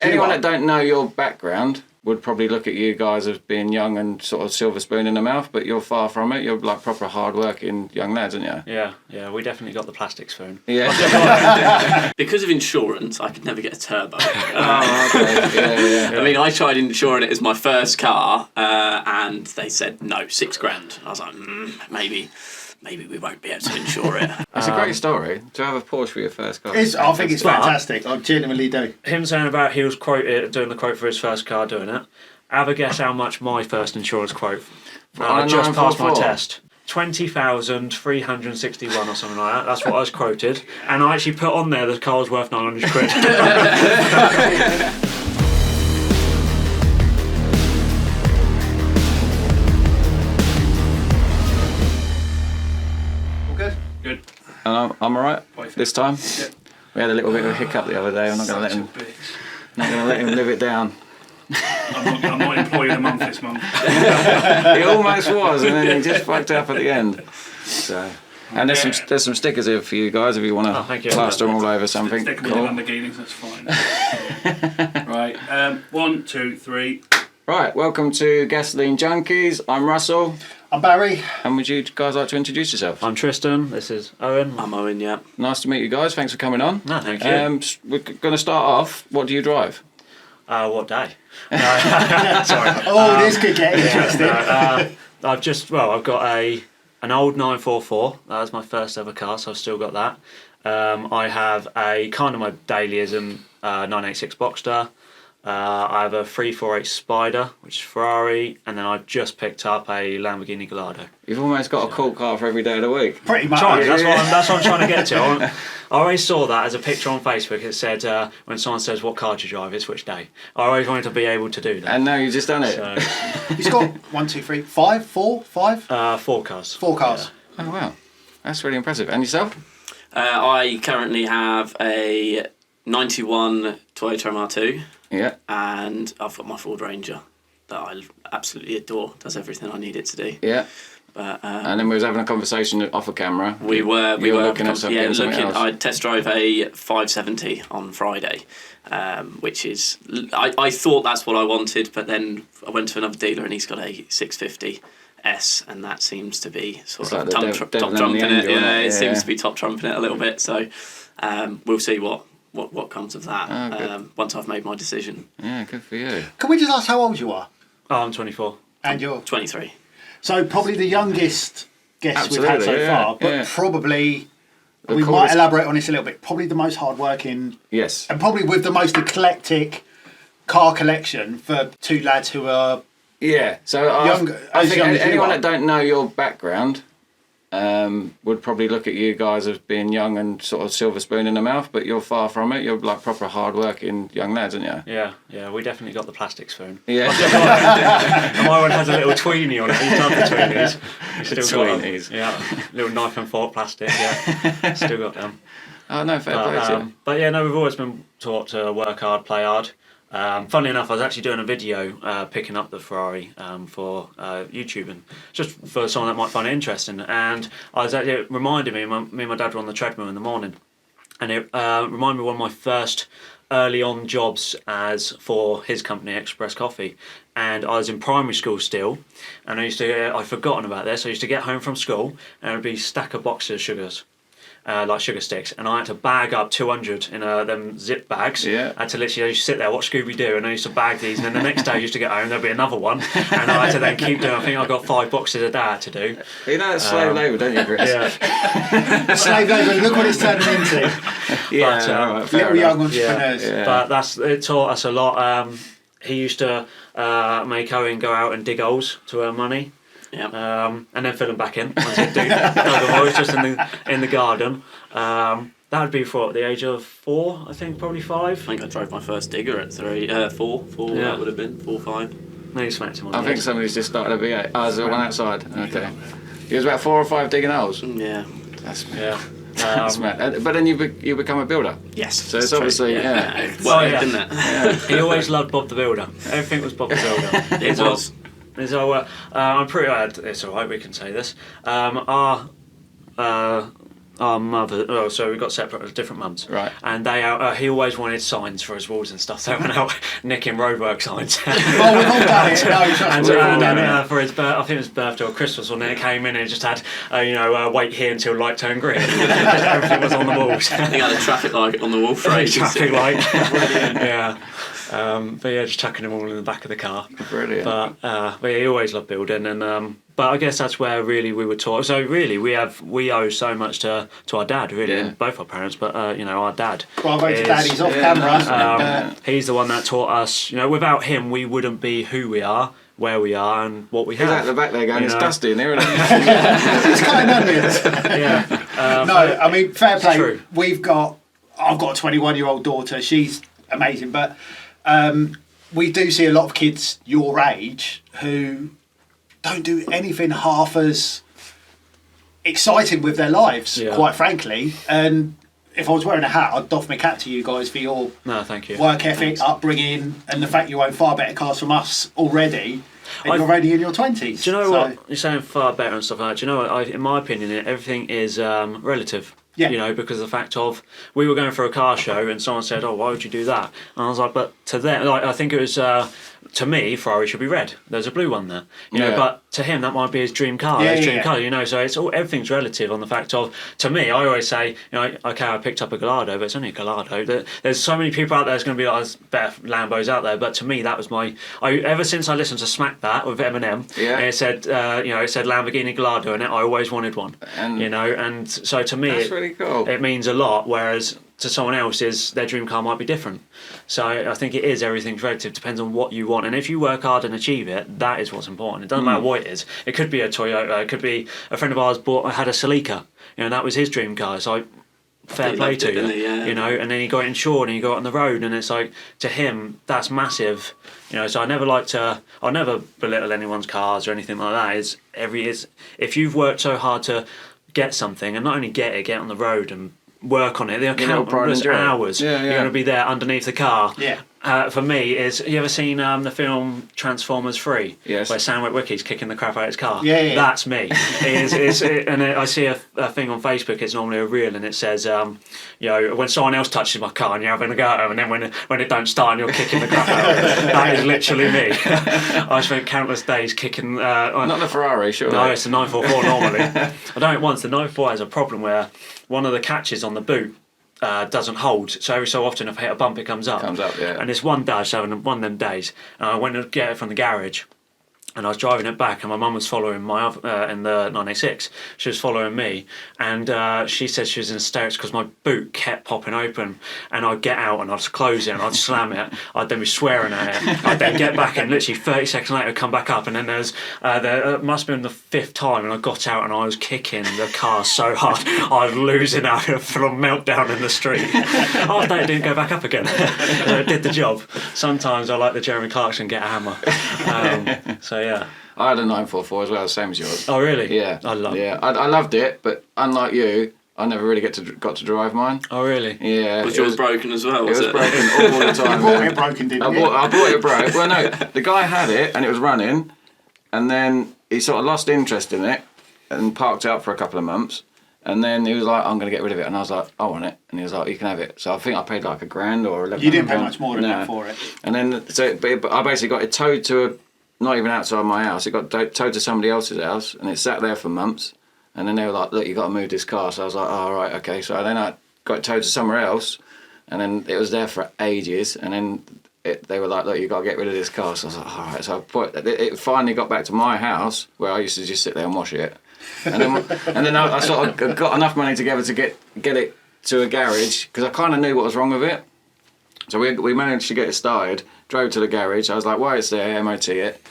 Anyone that don't know your background would probably look at you guys as being young and sort of silver spoon in the mouth, but you're far from it. You're like proper hard-working young lads, aren't you? Yeah, we definitely got the plastic spoon. Yeah. Because of insurance, I could never get a turbo. Oh, okay. Yeah. I mean, I tried insuring it as my first car, and they said no, $6,000. I was like, maybe we won't be able to insure it. It's a great story to have a Porsche for your first car. I think it's fantastic. I genuinely do. Him saying about he was doing the quote for his first car doing it. Have a guess how much my first insurance quote. I just passed my test. 20,361 or something like that. That's what I was quoted. And I actually put on there the car was worth 900 quid. Good. And I'm all right this time. Yep. We had a little bit of a hiccup the other day. I'm not going to let him live it down. I'm not employee of the month this month. He almost was, and then he just fucked up at the end. So, and there's some stickers here for you guys if you want to plaster them all over something. Stick Cool. with the Lamborghinis, that's fine. Right, 1, 2, 3. Right, welcome to Gasoline Junkies. I'm Russell. I'm Barry. And would you guys like to introduce yourself? I'm Tristan. This is Owen. I'm Owen, yeah. Nice to meet you guys. Thanks for coming on. No, thank you. We're going to start off. What do you drive? What day? Sorry. This could get interesting. I've got an old 944. That was my first ever car, so I've still got that. I have a kind of my dailyism 986 Boxster. I have a 348 Spider, which is Ferrari, and then I've just picked up a Lamborghini Gallardo. You've almost got a cool car for every day of the week. Pretty much. That's what I'm trying to get to. I always saw that as a picture on Facebook. It said, when someone says, what car do you drive, it's which day. I always wanted to be able to do that. And now you've just done it. So, He's got 1, 2, 3, 5, 4, 5? 4 cars. 4 cars. Yeah. Oh, wow. That's really impressive. And yourself? I currently have a 91 Toyota MR2. Yeah. And I've got my Ford Ranger that I absolutely adore. Does everything I need it to do. Yeah. But, and then we was having a conversation off a camera. We were looking at something. I test drive a 570 on Friday, which is I thought that's what I wanted, but then I went to another dealer and he's got a 650 S, and that seems to be sort of top trumping it. Yeah, it seems to be top trumping it a little bit. So we'll see what comes of that once I've made my decision. Yeah, good for you. Can we just ask how old you are? Oh, I'm 24. And you're 23. So probably the youngest guest we've had so far, but probably we coolest. might elaborate on this a little bit. Probably the most hardworking. Yes. And probably with the most eclectic car collection for two lads who are So I think anyone that don't know your background would probably look at you guys as being young and sort of silver spoon in the mouth, but you're far from it. You're like proper hard-working young lads, aren't you? Yeah, we definitely got the plastic spoon. Yeah. And my one has a little tweenie on it. He's done the tweenies. He's still got them. Yeah, little knife and fork plastic. Yeah, still got them. Oh no, fair play to you. But yeah, no, we've always been taught to work hard, play hard. Funnily enough, I was actually doing a video picking up the Ferrari for YouTube, and just for someone that might find it interesting. And it reminded me, me and my dad were on the treadmill in the morning, and it reminded me of one of my first early on jobs for his company, Express Coffee. And I was in primary school still, and I'd forgotten about this. I used to get home from school, and it would be a stack of boxes of sugars. Like sugar sticks, and I had to bag up 200 in them zip bags. Yeah. I had to literally sit there, watch Scooby-Doo, and I used to bag these, and then the next day I used to get home, there'd be another one, and I had to then keep doing. I think I got 5 boxes a day I had to do. You know it's slave labour, don't you, Chris? Yeah. slave labour. Look what it's turning into. Yeah, but, little young entrepreneurs. Yeah. But it taught us a lot. He used to make Owen go out and dig holes to earn money. Yeah. And then fill them back in once he'd dug the holes just in the garden. That would be for the age of 4, I think, probably 5. I think I drove my first digger at 4. That would have been 4, 5. No, you smacked him on I the think head. somebody's just started a V8. Oh, there's one outside. Okay. He was about 4 or 5 digging holes. Yeah. That's mad. Yeah. That's mad. But then you become a builder. Yes. So it's obviously Well, didn't it? He always loved Bob the Builder. Everything was Bob the Builder. It was. I'm pretty. It's all right. We can say this. Our our mother. Oh, so we got separate, different mums. Right. And he always wanted signs for his walls and stuff. So I went out nicking roadwork signs. Oh, we've all done it. No, for his I think it was birthday or Christmas, when it came in and it just had, wait here until light turn green. Everything was on the walls. I think I had a traffic light on the wall for ages. Traffic light. Yeah. But yeah, just chucking them all in the back of the car. Brilliant. But he always loved building, and but I guess that's where really we were taught. So really, we owe so much to our dad, really, and both our parents. But our dad. Bravo to Daddy's off camera. He's the one that taught us. Without him, we wouldn't be who we are, where we are, and what we have. He's at the back there going, it's dusty in here, isn't it? It's kind of obvious. Yeah. No, I mean, fair play. True. I've got a 21-year-old daughter. She's amazing, but we do see a lot of kids your age who don't do anything half as exciting with their lives, quite frankly. And if I was wearing a hat, I'd doff my cap to you guys for your thank you. work ethic, upbringing, and the fact you own far better cars from us already. And you're already in your 20s. Do you know what? You're saying far better and stuff like that. Do you know what? In my opinion, everything is relative. Yeah. Because of the fact of, we were going for a car show and someone said, oh, why would you do that? And I was like, but to them, I think it was, to me, Ferrari should be red. There's a blue one there. You know, but to him, that might be his dream car, colour, so it's everything's relative on the fact of, to me, I always say, okay, I picked up a Gallardo, but it's only a Gallardo. There's so many people out there that's going to be like, there's better Lambos out there, but to me, that was ever since I listened to Smack That with Eminem, it said, it said Lamborghini Gallardo in it, I always wanted one, and so to me, that's really cool. It means a lot, whereas to someone else their dream car might be different. So I think it is, everything's relative, depends on what you want, and if you work hard and achieve it, that is what's important. It doesn't matter what it is. It could be a Toyota, it could be a friend of ours had a Celica, that was his dream car. So fair play to you, and then he got it insured and he got it on the road, and it's like, to him, that's massive. So I'll never belittle anyone's cars or anything like that. If you've worked so hard to get something, and not only get it on the road and work on it, they'll count hours. You're going to be there underneath the car. For me, you ever seen the film Transformers 3? Yes. Where Sam Witwicky's kicking the crap out of his car? Yeah. That's me. And I see a thing on Facebook, it's normally a reel, and it says, when someone else touches my car and you're having a go at them, and then when it don't start and you're kicking the crap out of it, that is literally me. I spent countless days kicking... Not the Ferrari, sure. No, it's a 944 normally. I done it once. The 944 has a problem where one of the catches on the boot doesn't hold, so every so often if I hit a bump it comes up. And this one day I was having one of them days, and I went to get it from the garage, and I was driving it back, and my mum was following my in the 986. She was following me, and she said she was in hysterics because my boot kept popping open, and I'd get out and I'd close it and I'd slam it. I'd then be swearing at it. I'd then get back, and literally 30 seconds later I'd come back up, and then there must have been the 5th time, and I got out and I was kicking the car so hard I was losing out from meltdown in the street. After that, it didn't go back up again. It did the job. Sometimes I like the Jeremy Clarkson get a hammer. So yeah. I had a 944 as well, same as yours. Oh really? Yeah. I loved it, but unlike you, I never really got to drive mine. Oh really? Yeah. Was yours broken as well? It was broken all the time. You bought it broken, didn't you? I bought it broke. Well, no, the guy had it and it was running, and then he sort of lost interest in it and parked it up for a couple of months, and then he was like, I'm going to get rid of it, and I was like, I want it, and he was like, you can have it. So I think I paid like $1,000 or $1,100. You didn't pay much more than that for it. And then but I basically got it towed to not even outside my house. It got towed to somebody else's house, and it sat there for months. And then they were like, look, you got to move this car. So I was like, oh, right, okay. So then I got it towed to somewhere else, and then it was there for ages. And then they were like, look, you got to get rid of this car. So I was like, all right. So it finally got back to my house, where I used to just sit there and wash it. And then I sort of got enough money together to get it to a garage, because I kind of knew what was wrong with it. So we managed to get it started, drove to the garage. I was like, well, it's there, MOT it.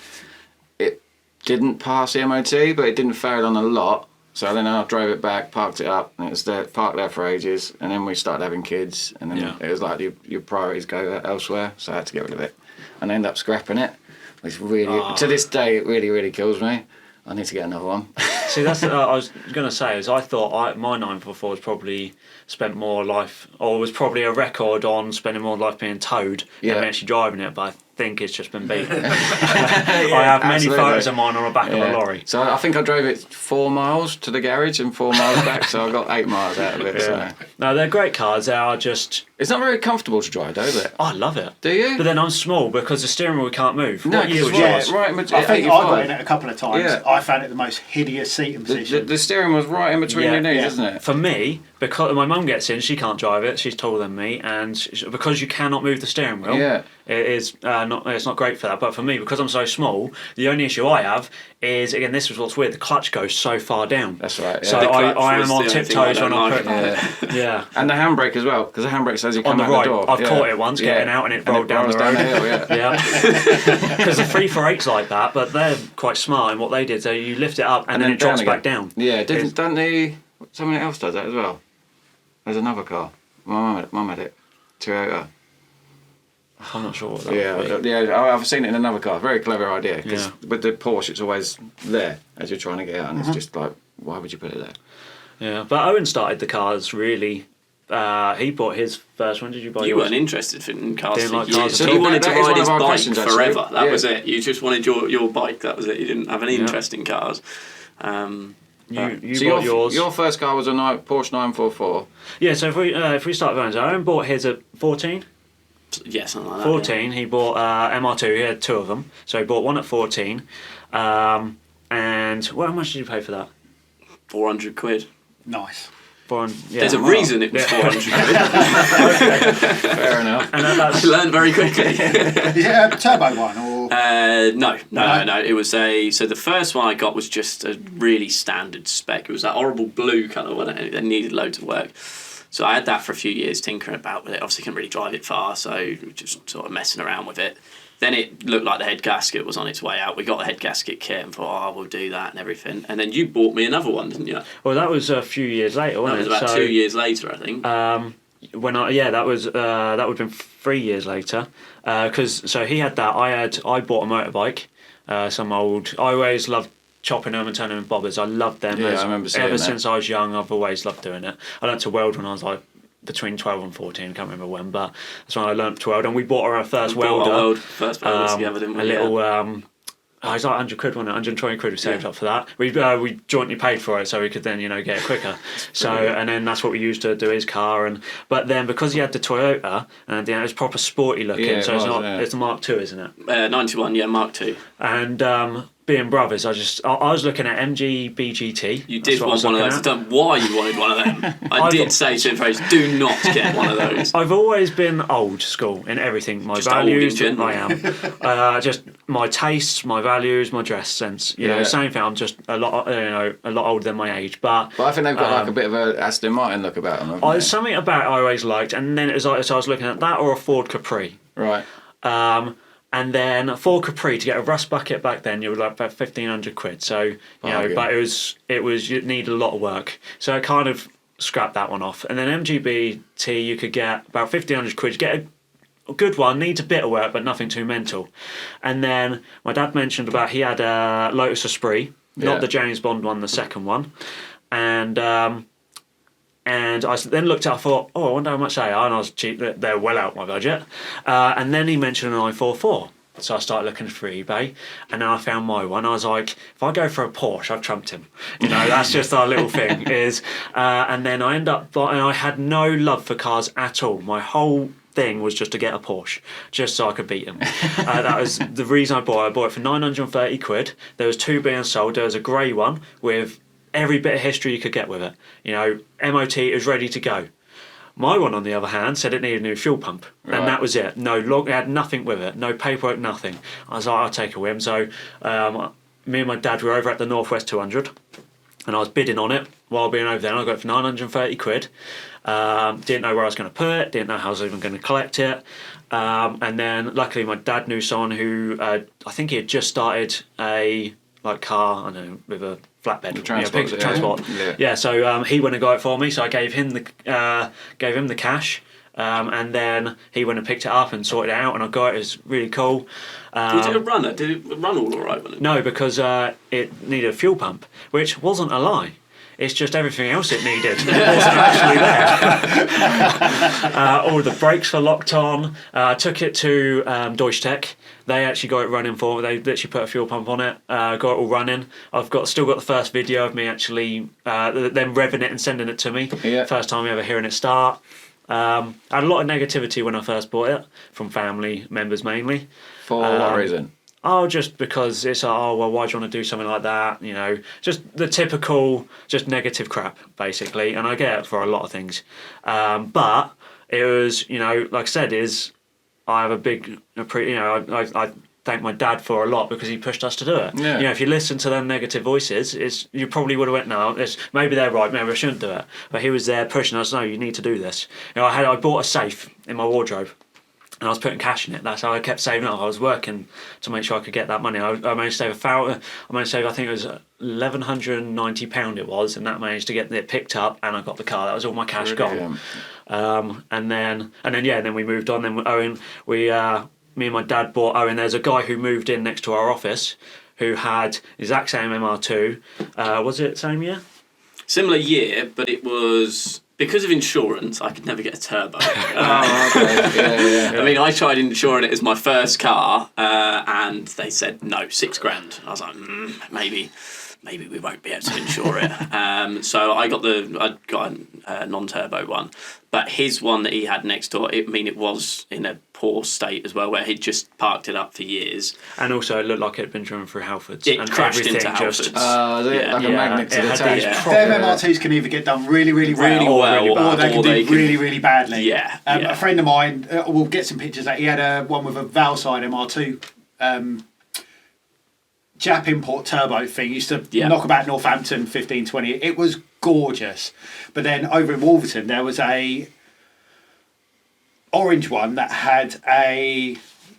It didn't pass the MOT, but it didn't fail on a lot. So then I drove it back, parked it up, and it was there, parked there for ages. And then we started having kids, and then it was like your priorities go elsewhere, so I had to get rid of it. And I ended up scrapping it, which really, to this day, it really, really kills me. I need to get another one. See, that's what I was going to say. Is I thought my 944 was probably spent more life, or was probably a record on spending more life being towed than actually driving it. But I think it's just been beaten. I have many photos of mine on the back of a lorry. So I think I drove it 4 miles to the garage and 4 miles back. So I got 8 miles out of it. So. No, they're great cars. They are just. It's not very comfortable to drive, though, is it? I love it. Do you? But then I'm small because the steering wheel can't move. No, what year was yours? right. I think I got in it a couple of times. Yeah. I found it the most hideous seating position. The steering was right in between your knees, isn't it? For me, because my mum gets in, she can't drive it. She's taller than me, and because you cannot move the steering wheel, it is it's not great for that. But for me, because I'm so small, the only issue I have is, again, this is what's weird. The clutch goes so far down. That's right. Yeah. So I am on tiptoes when I put it. Yeah. And the handbrake as well, because the handbrake says you come out the door. I've caught it once getting out, and it rolled down the road. Because the 348's like that, but they're quite smart in what they did. So you lift it up and then it drops back down. Yeah, someone else does that as well. There's another car. My mum had it. Toyota. I'm not sure what that yeah. I've seen it in another car. Very clever idea. Because with the Porsche, it's always there as you're trying to get out, and it's just like, why would you put it there? Yeah, but Owen started the cars really. He bought his first one. Did you buy yours? You weren't interested in cars for years. So he wanted to ride his bike forever. Actually. That was it. You just wanted your bike. That was it. You didn't have any interest in cars. You bought yours. Your first car was a Porsche 944. Yeah. So if we start going, so Owen bought his at 14. Yeah, something like that. 14. Yeah. He bought MR2. He had 2 of them. So he bought one at 14. And how much did you pay for that? 400 quid. Nice. There's a reason it was 400 quid. Fair enough. And I learned very quickly. Is it a turbo one or? No. It was so the first one I got was just a really standard spec. It was that horrible blue colour one. It needed loads of work. So I had that for a few years, tinkering about with it. Obviously, couldn't really drive it far, so just sort of messing around with it. Then it looked like the head gasket was on its way out. We got the head gasket kit and thought, we'll do that and everything. And then you bought me another one, didn't you? Well, that was a few years later, wasn't it? That was about 2 years later, I think. That would have been 3 years later. So he had that. I bought a motorbike, some old. I always loved chopping them and turning them bobbers. I loved them. Yeah, I remember seeing that. Since I was young, I've always loved doing it. I learned to weld when I was like between 12 and 14, can't remember when, but that's when I learnt to weld. And we bought our first welder. First welder together, didn't we? A little. It was like 100 quid, wasn't it? 120 quid we saved up for that. We jointly paid for it so we could then, get it quicker. And then that's what we used to do his car. But then because he had the Toyota, and it was proper sporty looking, it's the Mark II, isn't it? 91, yeah, Mark II. And being brothers, I was looking at MG BGT. You did want one of those. I don't know why you wanted one of them. I did say to him, do not get one of those. I've always been old school in everything. My just values, I am. Just my tastes, my values, my dress sense. Same thing. I'm just a lot older than my age. But I think they've got like a bit of a Aston Martin look about them. Something about it I always liked, and then it was like, so I was looking at that or a Ford Capri. Right. And then Ford Capri, to get a rust bucket back then, you were like about 1,500 quid. So but it was you needed a lot of work. So I kind of scrapped that one off. And then MGBT, you could get about 1,500 quid. You get a good one, needs a bit of work, but nothing too mental. And then my dad mentioned about he had a Lotus Esprit, not the James Bond one, the second one, and I then looked at it, I thought, I wonder how much they are, and I was cheap, they're well out my budget. And then he mentioned an 944. So I started looking for eBay, and then I found my one. I was like, if I go for a Porsche, I've trumped him. That's just our little thing. And then I ended up buying, I had no love for cars at all. My whole thing was just to get a Porsche, just so I could beat him. That was the reason I bought it. I bought it for 930 quid. There was 2 being sold. There was a grey one with every bit of history you could get with it. MOT is ready to go. My one, on the other hand, said it needed a new fuel pump, and that was it. No log, it had nothing with it, no paperwork, nothing. I was like, I'll take a whim. So me and my dad were over at the Northwest 200, and I was bidding on it while being over there, and I got it for 930 quid. Didn't know where I was going to put it, didn't know how I was even going to collect it. And then luckily my dad knew someone who, I think he had just started a car, with a flatbed, transport. Yeah. So he went and got it for me. So I gave him the cash. And then he went and picked it up and sorted it out, and I got it. It was really cool. Did it run it? Did it run all right? No, because it needed a fuel pump, which wasn't a lie. It's just everything else it needed. It wasn't actually there. All the brakes were locked on. I took it to Deutsche Tech. They actually got it running for me. They literally put a fuel pump on it, got it all running. I've still got the first video of me actually them revving it and sending it to me. Yeah. First time ever hearing it start. I had a lot of negativity when I first bought it, from family members mainly. For what reason? Oh, just because it's like, oh, well, why do you want to do something like that? You know, just the typical, just negative crap, basically. And I get it for a lot of things. But it was, you know, like I said, I have a big, I thank my dad for a lot because he pushed us to do it. Yeah. You know, if you listen to them negative voices, you probably would have went, no, maybe they're right, maybe I shouldn't do it. But he was there pushing us, no, you need to do this. You know, I bought a safe in my wardrobe. And I was putting cash in it. That's how I kept saving up. I was working to make sure I could get that money. I managed to save I think it was £1,190 it was, and that managed to get it picked up, and I got the car. That was all my cash gone. And then we moved on. Then Owen, me and my dad bought Owen. There's a guy who moved in next to our office who had exact same MR2. Was it same year? Similar year, but it was... Because of insurance, I could never get a turbo. Yeah. I mean, I tried insuring it as my first car, and they said no, £6,000. I was like, maybe we won't be able to insure it. So I got a non-turbo one, but his one that he had next door, it was in a poor state as well, where he'd just parked it up for years. And also, it looked like it had been driven through Halfords. It and crashed into Halfords. Like a magnet to the tail. Them MR2s can either get done really well, or they can do really badly. Yeah. A friend of mine, we'll get some pictures. He had one with a Valside MR2 Jap import turbo thing. Used to knock about Northampton 15-20. It was gorgeous. But then over in Wolverton, there was a orange one that had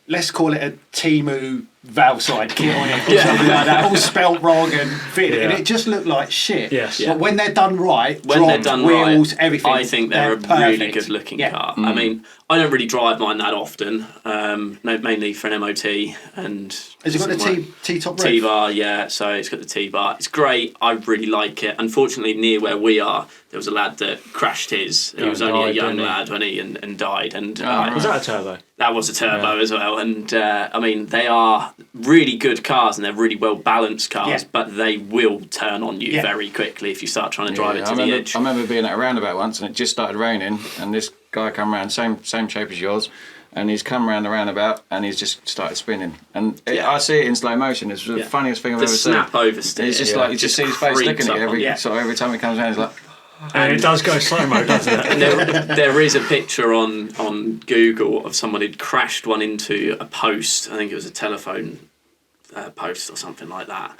let's call it a Temu Valside kit on it or something like that, all spelt wrong and fitted, and it just looked like shit. Yes. But when they're done right, wheels, everything, I think they're a really good looking car. I mean, I don't really drive mine that often, mainly for an MOT. And has it got the T-top roof? T-bar, yeah, so it's got the T-bar. It's great, I really like it. Unfortunately, near where we are, there was a lad that crashed his. He was only a young lad when and died. And was that a turbo? That was a turbo as well. And I mean, they are really good cars and they're really well balanced cars, but they will turn on you very quickly if you start trying to drive it to the edge. I remember being at a roundabout once and it just started raining, and this guy come around, same shape as yours, and he's come around the roundabout and he's just started spinning. And I see it in slow motion. It's the funniest thing I've ever seen. The snap oversteer. It's just like you just see his face looking at you every time he comes around. He's like. And it does go slow-mo, doesn't it? And there is a picture on Google of someone who'd crashed one into a post. I think it was a telephone post or something like that.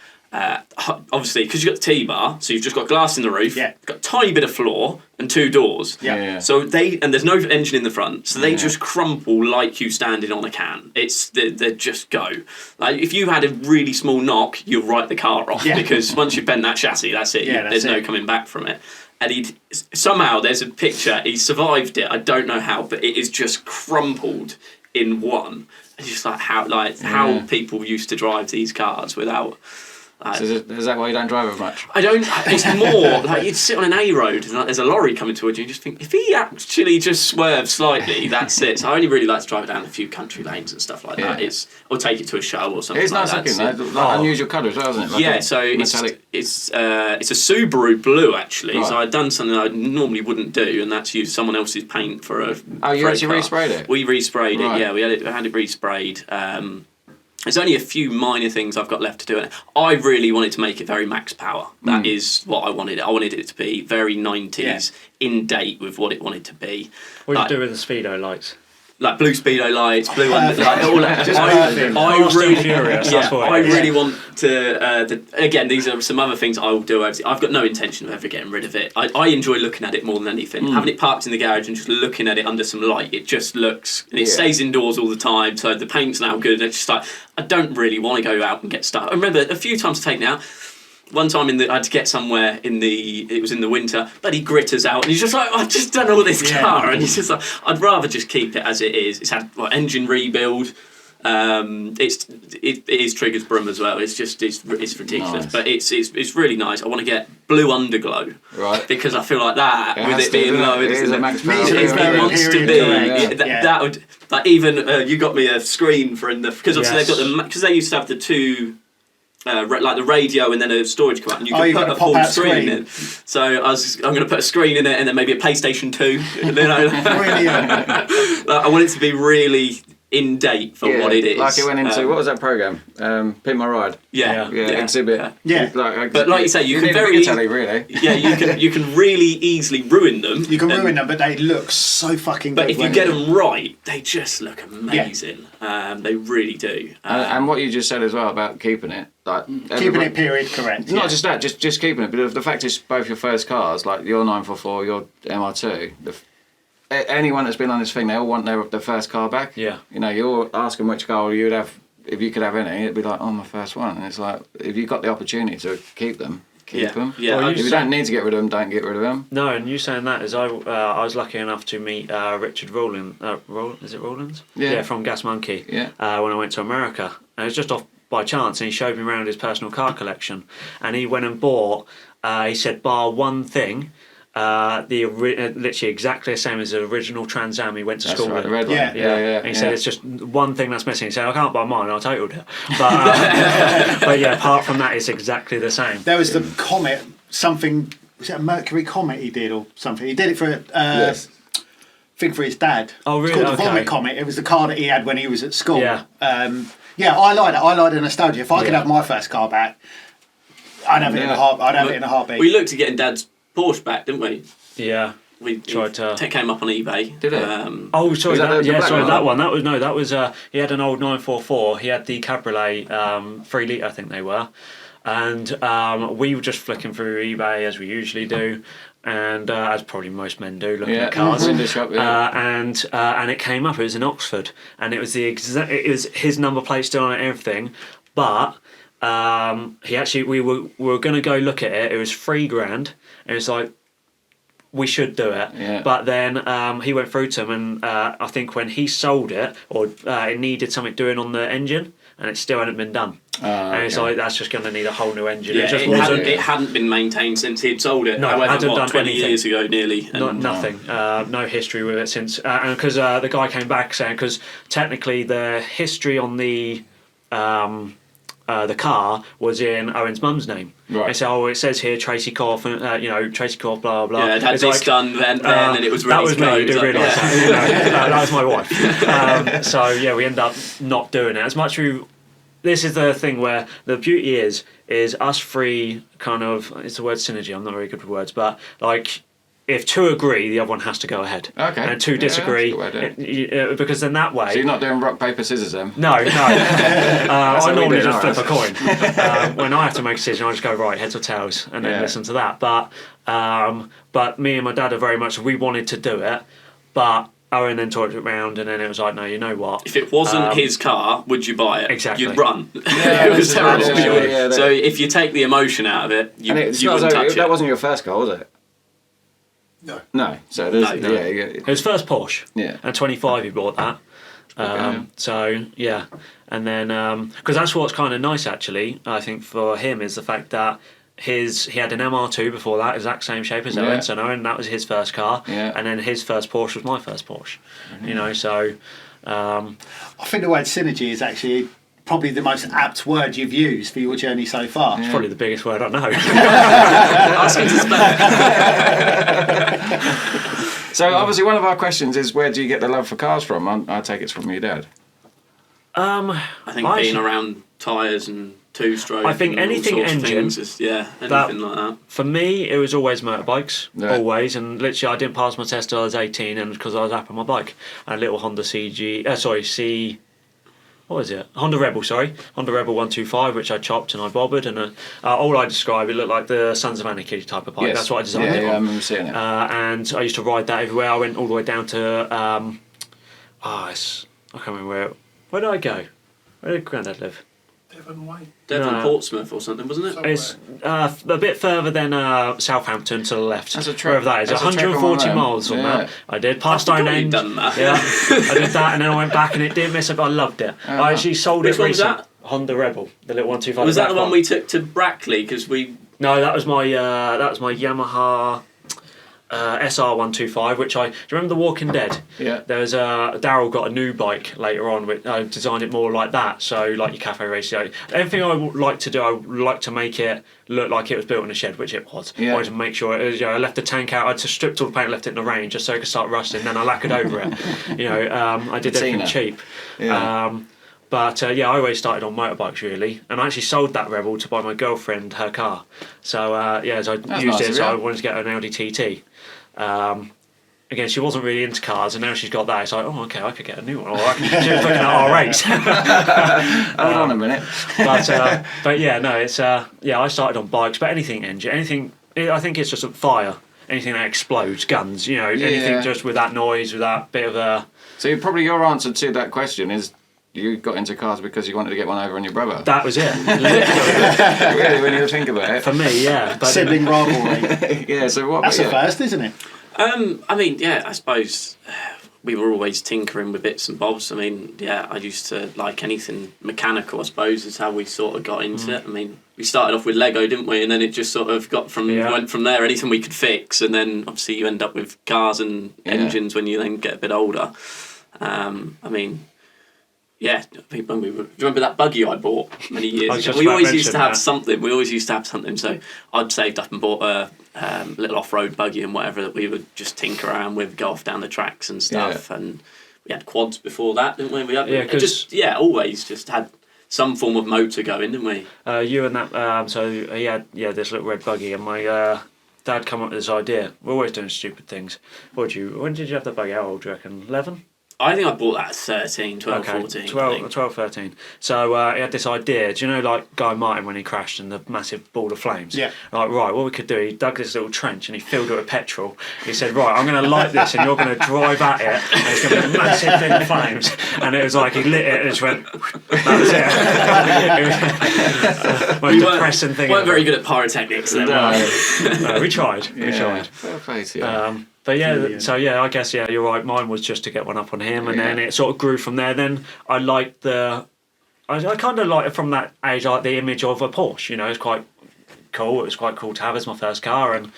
Obviously, because you've got the T-bar, so you've just got glass in the roof, got a tiny bit of floor and two doors. So and there's no engine in the front, so they just crumple like you standing on a can. They just go. Like if you had a really small knock, you'll write the car off because once you bend that chassis, that's it. There's no coming back from it. And somehow there's a picture. He survived it. I don't know how, but it is just crumpled in one. It's just like how people used to drive these cars without. So is that why you don't drive as much? I don't. It's more like you'd sit on an A road and there's a lorry coming towards you and you just think, if he actually just swerved slightly, that's it. So I only really like to drive down a few country lanes and stuff like that. Or take it to a show or something. It's nice looking though, like unusual colour as well, isn't it? Like so it's a Subaru blue actually. Right. So I'd done something I normally wouldn't do, and that's use someone else's paint for a. Oh, you actually resprayed it? We resprayed it. Yeah, we had it resprayed. There's only a few minor things I've got left to do in it. I really wanted to make it very max power. That is what I wanted. I wanted it to be very 90s, in date with what it wanted to be. What do you do with the speedo lights? Like blue speedo lights, blue one, like all that. I really want to. Again, these are some other things I will do. I've got no intention of ever getting rid of it. I enjoy looking at it more than anything. Having it parked in the garage and just looking at it under some light, it just looks. And it stays indoors all the time, so the paint's now good. And it's just like I don't really want to go out and get stuck. I remember a few times taking it out. one time I had to get somewhere it was in the winter, but he gritters out and he's just like, I've just done all this car, and he's just like, I'd rather just keep it as it is. It's had engine rebuild. It is Trigger's Brum as well. It's ridiculous, Nice. but it's really nice. I want to get blue underglow, right? Because I feel like that with it being low, it is a max power. it wants to be. Yeah. That would like even you got me a screen for because obviously they've got because they used to have the two. Like the radio and then a storage card, and you can put a full screen in. So I'm going to put a screen in it, and then maybe a PlayStation 2. Brilliant. I want it to be really in date for what it is. Like it went into what was that program? Pimp My Ride. Yeah. Exhibit. Yeah. But like you say, you can very really. Yeah, you can really easily ruin them. You can ruin them, but they look so fucking good. But if you get them right, they just look amazing. They really do. And what you just said as well about keeping it, like keeping it period correct. Not just that, just keeping it. But the fact is, both your first cars, like your 944, your MR2, anyone that's been on this thing, they all want their first car back. Yeah. You know, you're asking which car you'd have if you could have any. It'd be like, my first one. And it's like, if you've got the opportunity to keep them, keep them. Yeah. Well, if you don't need to get rid of them, don't get rid of them. No, and you saying that is I was lucky enough to meet Richard Rowland. Is it Rowlands? Yeah. From Gas Monkey. Yeah. When I went to America, and it was just off by chance, and he showed me around his personal car collection, and he went and bought. He said, bar one thing. Literally exactly the same as the original Trans Am he went to That's school right, with. the red one. Yeah. And he said it's just one thing that's missing. He said I can't buy mine, I totaled it. But but yeah, apart from that, it's exactly the same. There was the Comet, something, was it a Mercury Comet he did or something? He did it for thing for his dad. Oh, really? It's called the Okay. Vomit Comet. It was the car that he had when he was at school. Yeah. I like it. I like the nostalgia. If I could have my first car back, I'd have it in a heartbeat. We looked at getting Dad's Porsche back, didn't we? Yeah. We tried to. came up on eBay. Did it? Oh, sorry. Was that the black one? That one. That was. He had an old 944. He had the Cabriolet 3 litre, I think they were, and we were just flicking through eBay as we usually do, and as probably most men do, looking at cars. In the shop, and it came up. It was in Oxford, and it was it was his number plate still on it, and everything, but. We were going to go look at it. It was $3,000, and it's like we should do it. Yeah. But then he went through to him, and I think when he sold it, or it needed something doing on the engine, and it still hadn't been done. And it's like that's just going to need a whole new engine. Yeah, it hadn't been maintained since he'd sold it. No, however, hadn't done 20 anything. years ago, nearly. Nothing. No history with it since. And because the guy came back saying, because technically the history on the car was in Owen's mum's name. Right. They said, it says here Tracy Corf, Tracy Corf, blah, blah. Yeah, it had this done then, and it was really that was me, you do realise that. That was my wife. So, we end up not doing it. As much as this is the thing where the beauty is us three kind of, it's the word synergy, I'm not very good with words, but like, if two agree, the other one has to go ahead. Okay. And two disagree, that's a good way because then that way... So you're not doing rock, paper, scissors then? No. I what we normally do, just flip alright. a coin. When I have to make a decision, I just go, right, heads or tails, and then listen to that. But me and my dad are very much, we wanted to do it, but Owen then talked it round, and then it was like, no, you know what? If it wasn't his car, would you buy it? Exactly. You'd run. Yeah, it was terrible. yeah, So if you take the emotion out of it, you wouldn't touch it. That wasn't your first car, was it? No. So there's, No. It was first Porsche. Yeah. At 25 he bought that. So, yeah. And then, because that's what's kind of nice, actually, I think, for him, is the fact that he had an MR2 before that, exact same shape as Owen, so Owen, that was his first car. Yeah. And then his first Porsche was my first Porsche. Mm-hmm. So... I think the word synergy is actually probably the most apt word you've used for your journey so far. It's probably the biggest word I know. Asking to spell. So obviously one of our questions is, where do you get the love for cars from? I take it's from your dad. I think being around tyres and two-stroke. I think and anything all sorts of engine, things anything like that. For me, it was always motorbikes, Yeah. always, and literally I didn't pass my test till I was 18, and because I was up on my bike. And a little Honda Honda Rebel 125, which I chopped and I bobbered, and all I describe, it looked like the Sons of Anarchy type of bike. Yes. That's what I designed it on. I remember seeing it. And I used to ride that everywhere. I went all the way down to I can't remember where did I go? Where did Grandad live? Devon Way. Devon Portsmouth or something, wasn't it? Somewhere. It's a bit further than Southampton to the left. That's a trek. Wherever that is. That's a trek 140 on miles on that. I did. Past I forgot Stone you'd End. done that. Yeah, I did that, and then I went back, and it didn't miss it. I loved it. I actually sold Which it one was recently. that? Honda Rebel, the little 125. Was that the one we took to Brackley? Because we... No, that was my Yamaha SR125, which do you remember The Walking Dead? Yeah. There was Daryl got a new bike later on. Which I designed it more like that, so like your cafe race. Everything I would like to do, I would like to make it look like it was built in a shed, which it was. Yeah. I wanted to make sure it was, I left the tank out. I just stripped all the paint, left it in the rain, just so it could start rusting. Then I lacquered over it. I did everything cheap. Yeah. But I always started on motorbikes really, and I actually sold that Rebel to buy my girlfriend her car. So so I used it. So I wanted to get her an Audi TT. Again, she wasn't really into cars, and now she's got that. It's like, oh, okay, I could get a new one. Or she was looking at R8. Hold on a minute. But yeah, no, it's I started on bikes, but anything engine, anything. I think it's just a fire. Anything that explodes, guns, anything just with that noise, with that bit of a. So probably your answer to that question is. You got into cars because you wanted to get one over on your brother. That was it. Literally. Really, when you think about it. For me, yeah. But Sibling rivalry. Yeah, so what... That's the first, isn't it? I mean, yeah, I suppose we were always tinkering with bits and bobs. I mean, yeah, I used to like anything mechanical, I suppose, is how we sort of got into it. I mean, we started off with Lego, didn't we? And then it just sort of went from there, anything we could fix. And then obviously you end up with cars and engines when you then get a bit older. I mean... Yeah, do you remember that buggy I bought many years ago? We always used to have something. So I'd saved up and bought a little off-road buggy and whatever that we would just tinker around with, go off down the tracks and stuff. Yeah. And we had quads before that, didn't we? Always just had some form of motor going, didn't we? You and that. So he had this little red buggy, and my dad come up with this idea. We're always doing stupid things. When did you have the buggy? How old do you reckon? 11? I think I bought that at 13, 12, 14. 12, 13. So he had this idea. Do you know, like Guy Martin when he crashed and the massive ball of flames? Yeah. Like, right, what we could do, he dug this little trench and he filled it with petrol. He said, right, I'm going to light this and you're going to drive at it and it's going to be a massive thing of flames. And it was like, he lit it and it just went, that was it. Most depressing thing. We weren't very good at pyrotechnics then. No, we tried. Fair play to you. But I guess you're right. Mine was just to get one up on him, and then it sort of grew from there. Then I liked I kind of liked it from that age, like the image of a Porsche. It's quite cool. It was quite cool to have as my first car, and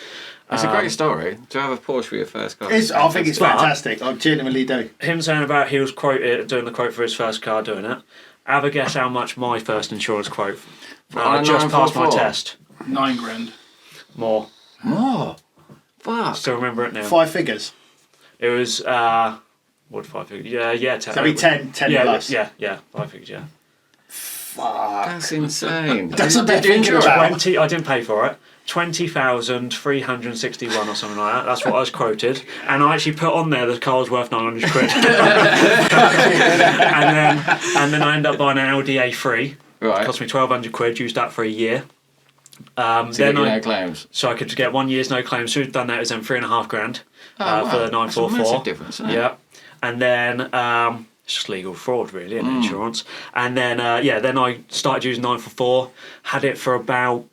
it's a great story to have a Porsche for your first car. I think it's fantastic. I genuinely do. Him saying about he was doing the quote for his first car, doing it. Have a guess how much my first insurance quote. I just passed my test. £9,000. More. Fuck. Still remember it now. 5 figures. It was what 5 figures? Yeah. So it'd be 10 plus. Yeah, 5 figures. Yeah. Fuck. That's insane. That's a bit dangerous. 20. I didn't pay for it. 20,361 or something like that. That's what I was quoted, and I actually put on there the car was worth 900 quid. and then I ended up buying an Audi A3. Right. It cost me 1,200 quid. Used that for a year. No claims. So I could get 1 year's no claims. So we've done that. It was then £3,500 for the 944. That's a massive difference, isn't it? Yeah, and then it's just legal fraud, really, and insurance. And then then I started using 944. Had it for about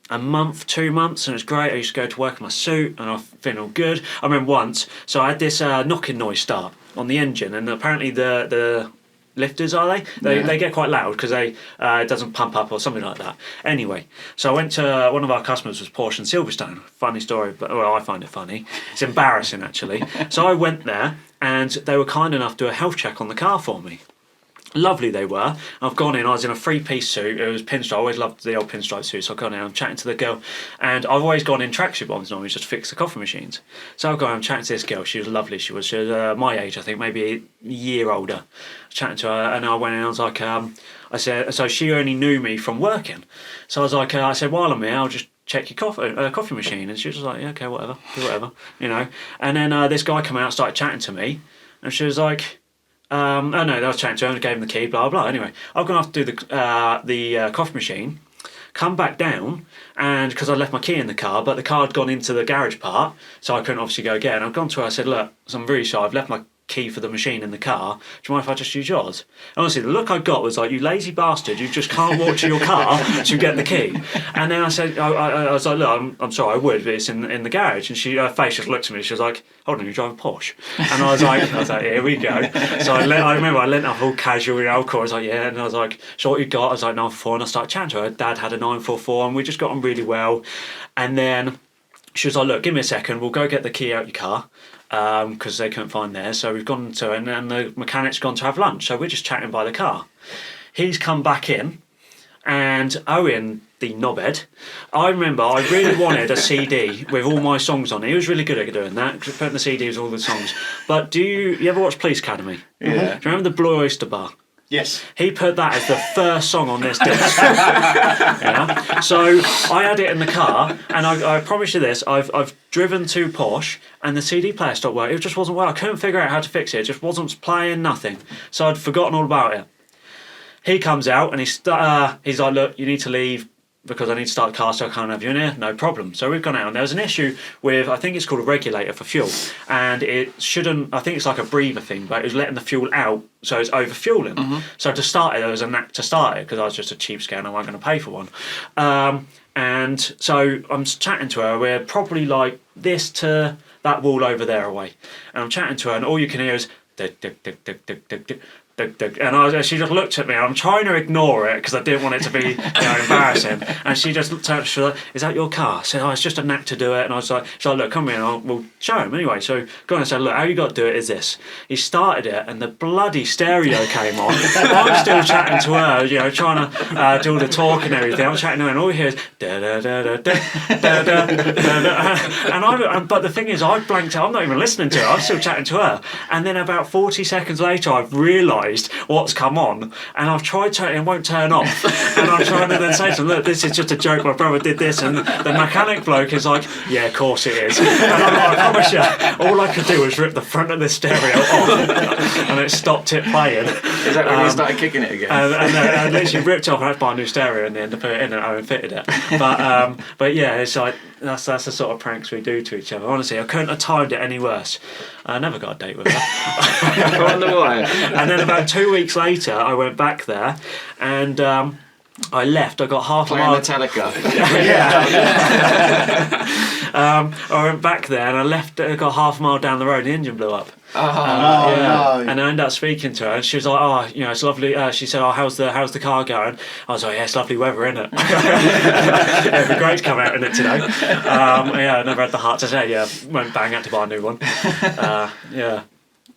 a month, 2 months, and it was great. I used to go to work in my suit, and I felt all good. I remember once, so I had this knocking noise start on the engine, and apparently the lifters they get quite loud because it doesn't pump up or something like that. Anyway, so I went to one of our customers was Porsche and Silverstone. Funny story, but I find it funny. It's embarrassing actually. So I went there and they were kind enough to do a health check on the car for me. Lovely they were. I've gone in, I was in a 3-piece suit, it was pinstripe, I always loved the old pinstripe suits, so I've gone in, I'm chatting to the girl, and I've always gone in tracksuit bottoms normally just to fix the coffee machines. So I've gone, I'm chatting to this girl, she was lovely, she was my age, I think, maybe a year older. Chatting to her, and I went in, and I was like, I said, so she only knew me from working. So I was like, I said, while I'm here, I'll just check your coffee machine, and she was like, yeah, okay, whatever, do whatever, And then this guy came out, started chatting to me, and she was like, I was chatting to him, gave him the key, blah, blah. Anyway, I've gone off to do the coffee machine, come back down, and because I left my key in the car, but the car had gone into the garage part, so I couldn't obviously go again. I've gone to her, I said, look, so I'm very shy, I've left my key for the machine in the car. Do you mind if I just use yours? And honestly, the look I got was like, you lazy bastard, you just can't walk to your car to get the key. And then I said, I was like, look, I'm sorry, I would, but it's in the garage. And her face just looked at me. She was like, hold on, you drive a Porsche? And I was like, here we go. So I remember I leant up all casual, of course. I was like, yeah. And I was like, so what you got? I was like, 944. And I started chatting to her. Dad had a 944, and we just got on really well. And then she was like, look, give me a second. We'll go get the key out your car. Because they couldn't find theirs. So we've gone to, and the mechanic's gone to have lunch. So we're just chatting by the car. He's come back in, and Owen, the knobhead, I remember I really wanted a CD with all my songs on it. He was really good at doing that, putting the CD with all the songs. But do you ever watch Police Academy? Yeah. Do you remember the Blue Oyster Bar? Yes. He put that as the first song on this disc. Yeah? So I had it in the car, and I promise you this, I've driven to Porsche, and the CD player stopped working. It just wasn't well. I couldn't figure out how to fix it. It just wasn't playing, nothing. So I'd forgotten all about it. He comes out, and he's like, look, you need to leave, because I need to start the car, so I can't have you in here. No problem. So we've gone out, and there was an issue with, I think it's called a regulator for fuel, and it shouldn't, I think it's like a breather thing, but it was letting the fuel out, so it's over fueling. So to start it, there was a knack to start it, because I was just a cheapskate and I wasn't going to pay for one. And so I'm chatting to her, we're probably like this to that wall over there away, and I'm chatting to her, and all you can hear is dick, dick, dick, dick, dick, dick, dick. And she just looked at me. I'm trying to ignore it because I didn't want it to be embarrassing. And she just looked at me. She was like, "Is that your car?" I said, "Oh, it's just a knack to do it." And I was like, "She's like, look, come here, and we'll show him anyway." So go on and said, "Look, how you got to do it is this." He started it, and the bloody stereo came on. I'm still chatting to her, trying to do all the talk and everything. I'm chatting to her, and all you hear is da da da da da da da. And but the thing is, I blanked out. I'm not even listening to her. I'm still chatting to her. And then about 40 seconds later, I've realised what's come on, and I've tried to, it won't turn off, and I'm trying to then say to them, look, this is just a joke, my brother did this, and the mechanic bloke is like, yeah, of course it is. And I'm like, I promise you, all I could do was rip the front of the stereo off, and it stopped it playing. Is that when you started kicking it again? And I literally ripped it off, and I had to buy a new stereo in the end to put it in, and Owen fitted it. But yeah, it's like, that's the sort of pranks we do to each other. Honestly, I couldn't have timed it any worse. I never got a date with her. I wonder why. And then about 2 weeks later, I went back there, and I left. I got half a mile. Metallica. I went back there, and I left. I got half a mile down the road, and the engine blew up. No. And I ended up speaking to her, and she was like, "Oh, it's lovely." She said, "Oh, how's the car going?" I was like, "Yeah, it's lovely weather, isn't it?" It'd be great to come out in it today. I never had the heart to say. Yeah, went bang out to buy a new one. Yeah.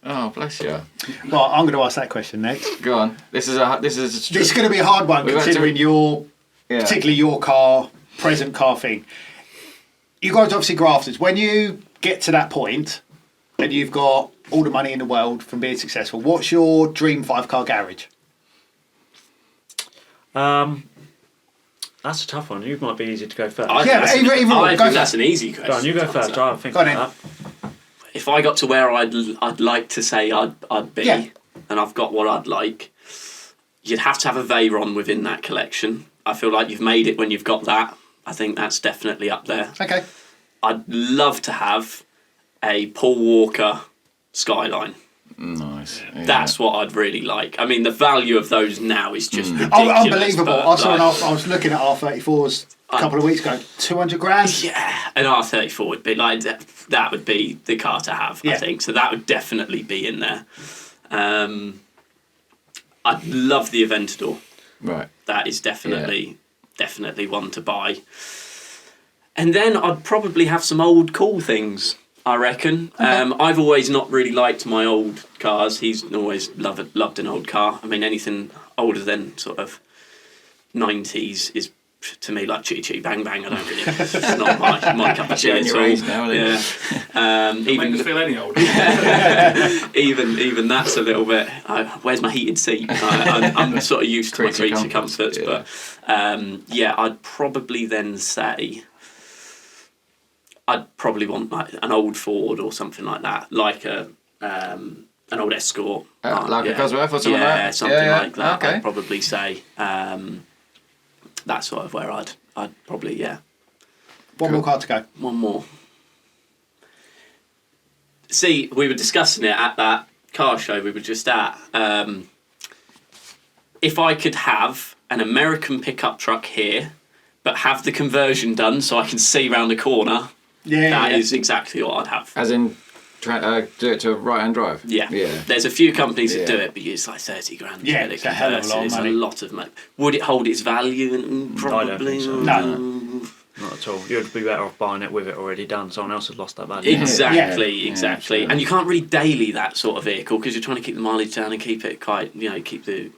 Oh, bless you. Well, I'm going to ask that question next. Go on. This is going to be a hard one, considering particularly your car, present car thing. You guys are obviously grafters. When you get to that point, and you've got all the money in the world from being successful, what's your dream 5-car garage? That's a tough one. You might be easy to go first. I think that's an easy question. Go on, you go first. I'll think about that. If I got to where I'd like to say I'd be, and I've got what I'd like, you'd have to have a Veyron within that collection. I feel like you've made it when you've got that. I think that's definitely up there. Okay. I'd love to have a Paul Walker Skyline. Nice. Yeah. That's what I'd really like. I mean, the value of those now is just ridiculous. Unbelievable. I was looking at R34s a couple of weeks ago. 200 grand. Yeah, an R34 would be like that. Would be the car to have. I think so. That would definitely be in there. I'd love the Aventador. Right. That is definitely one to buy. And then I'd probably have some old cool things, I reckon. Okay. I've always not really liked my old cars. He's always loved an old car. I mean, anything older than sort of 90s is to me like chee chee bang bang. I don't really. It's not my cup of tea at all. Even make us feel any older. even that's a little bit. Where's my heated seat? I'm sort of used to my creature comforts, but I'd probably then say I'd probably want like an old Ford or something like that, like an old Escort, like a Cosworth or something like that. Yeah, something like that. Okay. I'd probably say. That's sort of where I'd probably, One more car to go. One more. See, we were discussing it at car show we were just at, if I could have an American pickup truck here, but have the conversion done so I can see round the corner, that is exactly what I'd have. As in, do it to right-hand drive? Yeah. There's a few companies that do it, but it's like 30 grand. Yeah, it's a hell of a lot of money. It's a lot of money. Would it hold its value? Probably. I don't think so. No. Not at all. You'd be better off buying it with it already done. Someone else has lost that value. Exactly. And you can't really daily that sort of vehicle because you're trying to keep the mileage down and keep it quite, keep the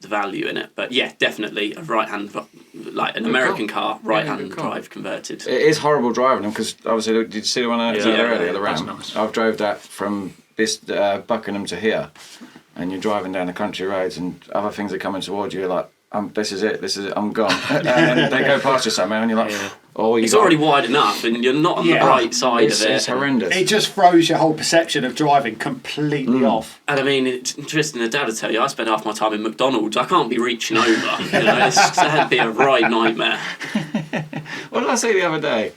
value in it. But yeah, definitely a right-hand, like an American car, right-hand drive converted. It is horrible driving them because obviously, did you see the one earlier, the Ram? Nice. I've drove that from this Buckingham to here, and you're driving down the country roads and other things are coming towards you. You're like, this is it, I'm gone. And they go past you somehow and you're like, it's already wide enough and you're not on the right side of it. It's horrendous. It just throws your whole perception of driving completely off. And I mean, Tristan and Dad will tell you, I spend half my time in McDonald's. I can't be reaching over. That'd be a right nightmare. What did I say the other day?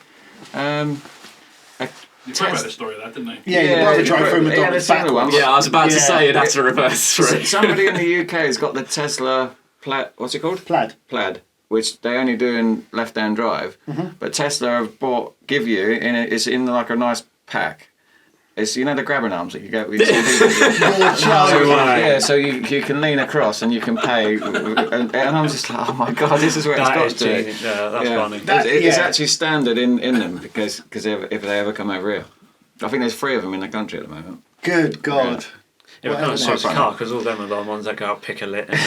You told about the story of that, didn't they? Yeah, your brother drove through McDonald's backwards. Yeah, I was about to say it had to reverse through. Somebody in the UK has got the Tesla what's it called? Plaid, which they only do in left-hand drive. But Tesla have give you it's in like a nice pack. It's the grabbing arms that you get with so you can lean across and you can pay, and I'm just like, oh my god, this is where it's got to. Yeah, that's funny. It's actually standard in them because if they ever come over here, I think there's 3 of them in the country at the moment. Good God. Yeah. Yeah, we can't suit a car because all them are the ones that go out pick a lit and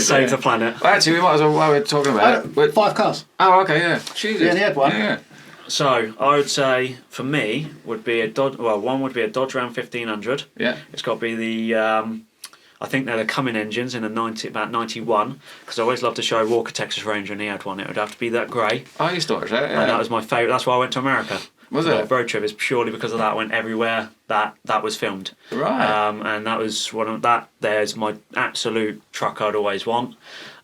save the planet. Well, actually, we might as well, while we're talking about it. 5 cars. Oh, okay, yeah. Jesus. We only had one. Yeah. So I would say for me would be a Dodge. Well, one would be a Dodge Ram 1500. Yeah. It's got to be the. I think they're the Cumming engines in about 91 because I always loved to show Walker Texas Ranger and he had one. It would have to be that grey. I used to watch that. Yeah. And that was my favourite. That's why I went to America. Was it? Road trip is purely because of that. I went everywhere that was filmed. Right. And that was one of that. There's my absolute truck I'd always want.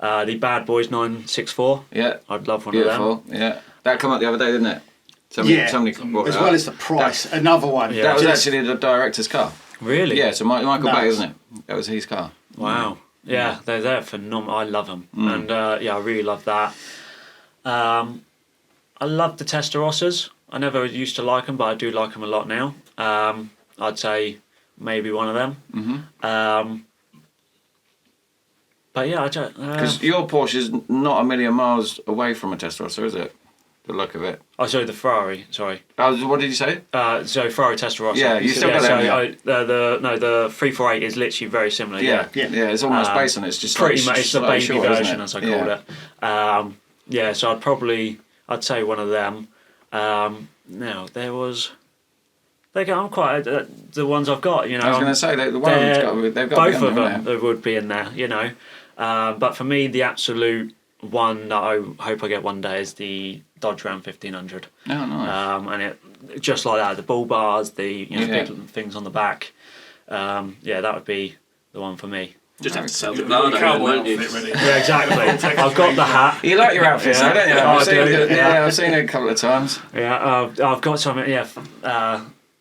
The Bad Boys 964. Yeah. I'd love one Beautiful. of them. Yeah. That came up the other day, didn't it? Somebody brought as it well up. as the price. Another one. Yeah. That was actually the director's car. Really? Yeah. So Michael Bay, isn't it? That was his car. Wow. Yeah, they're phenomenal. I love them, and I really love that. I love the Testarossas. I never used to like them, but I do like them a lot now. I'd say maybe one of them. But yeah, I don't. Because your Porsche is not a million miles away from a Testarossa, is it? The look of it. Oh, sorry, the Ferrari. Sorry. What did you say? So Ferrari Testarossa. Yeah, you still got that. The 348 is literally very similar. Yeah. It's almost based on it. It's just pretty much. It's the baby short, version, as I called it. So I'd say one of them. Now there was. I'm quite the ones I've got. I was going to say the one they've got both of them would be in there. But for me, the absolute one that I hope I get one day is the Dodge Ram 1500. Oh, nice. And it just like that, the bull bars, the big things on the back. That would be the one for me. Just have to sell the Nardo, won't you? Yeah, exactly. I've got the hat. You like your outfits, don't you? I've seen it a couple of times. Yeah, I've got some. Yeah.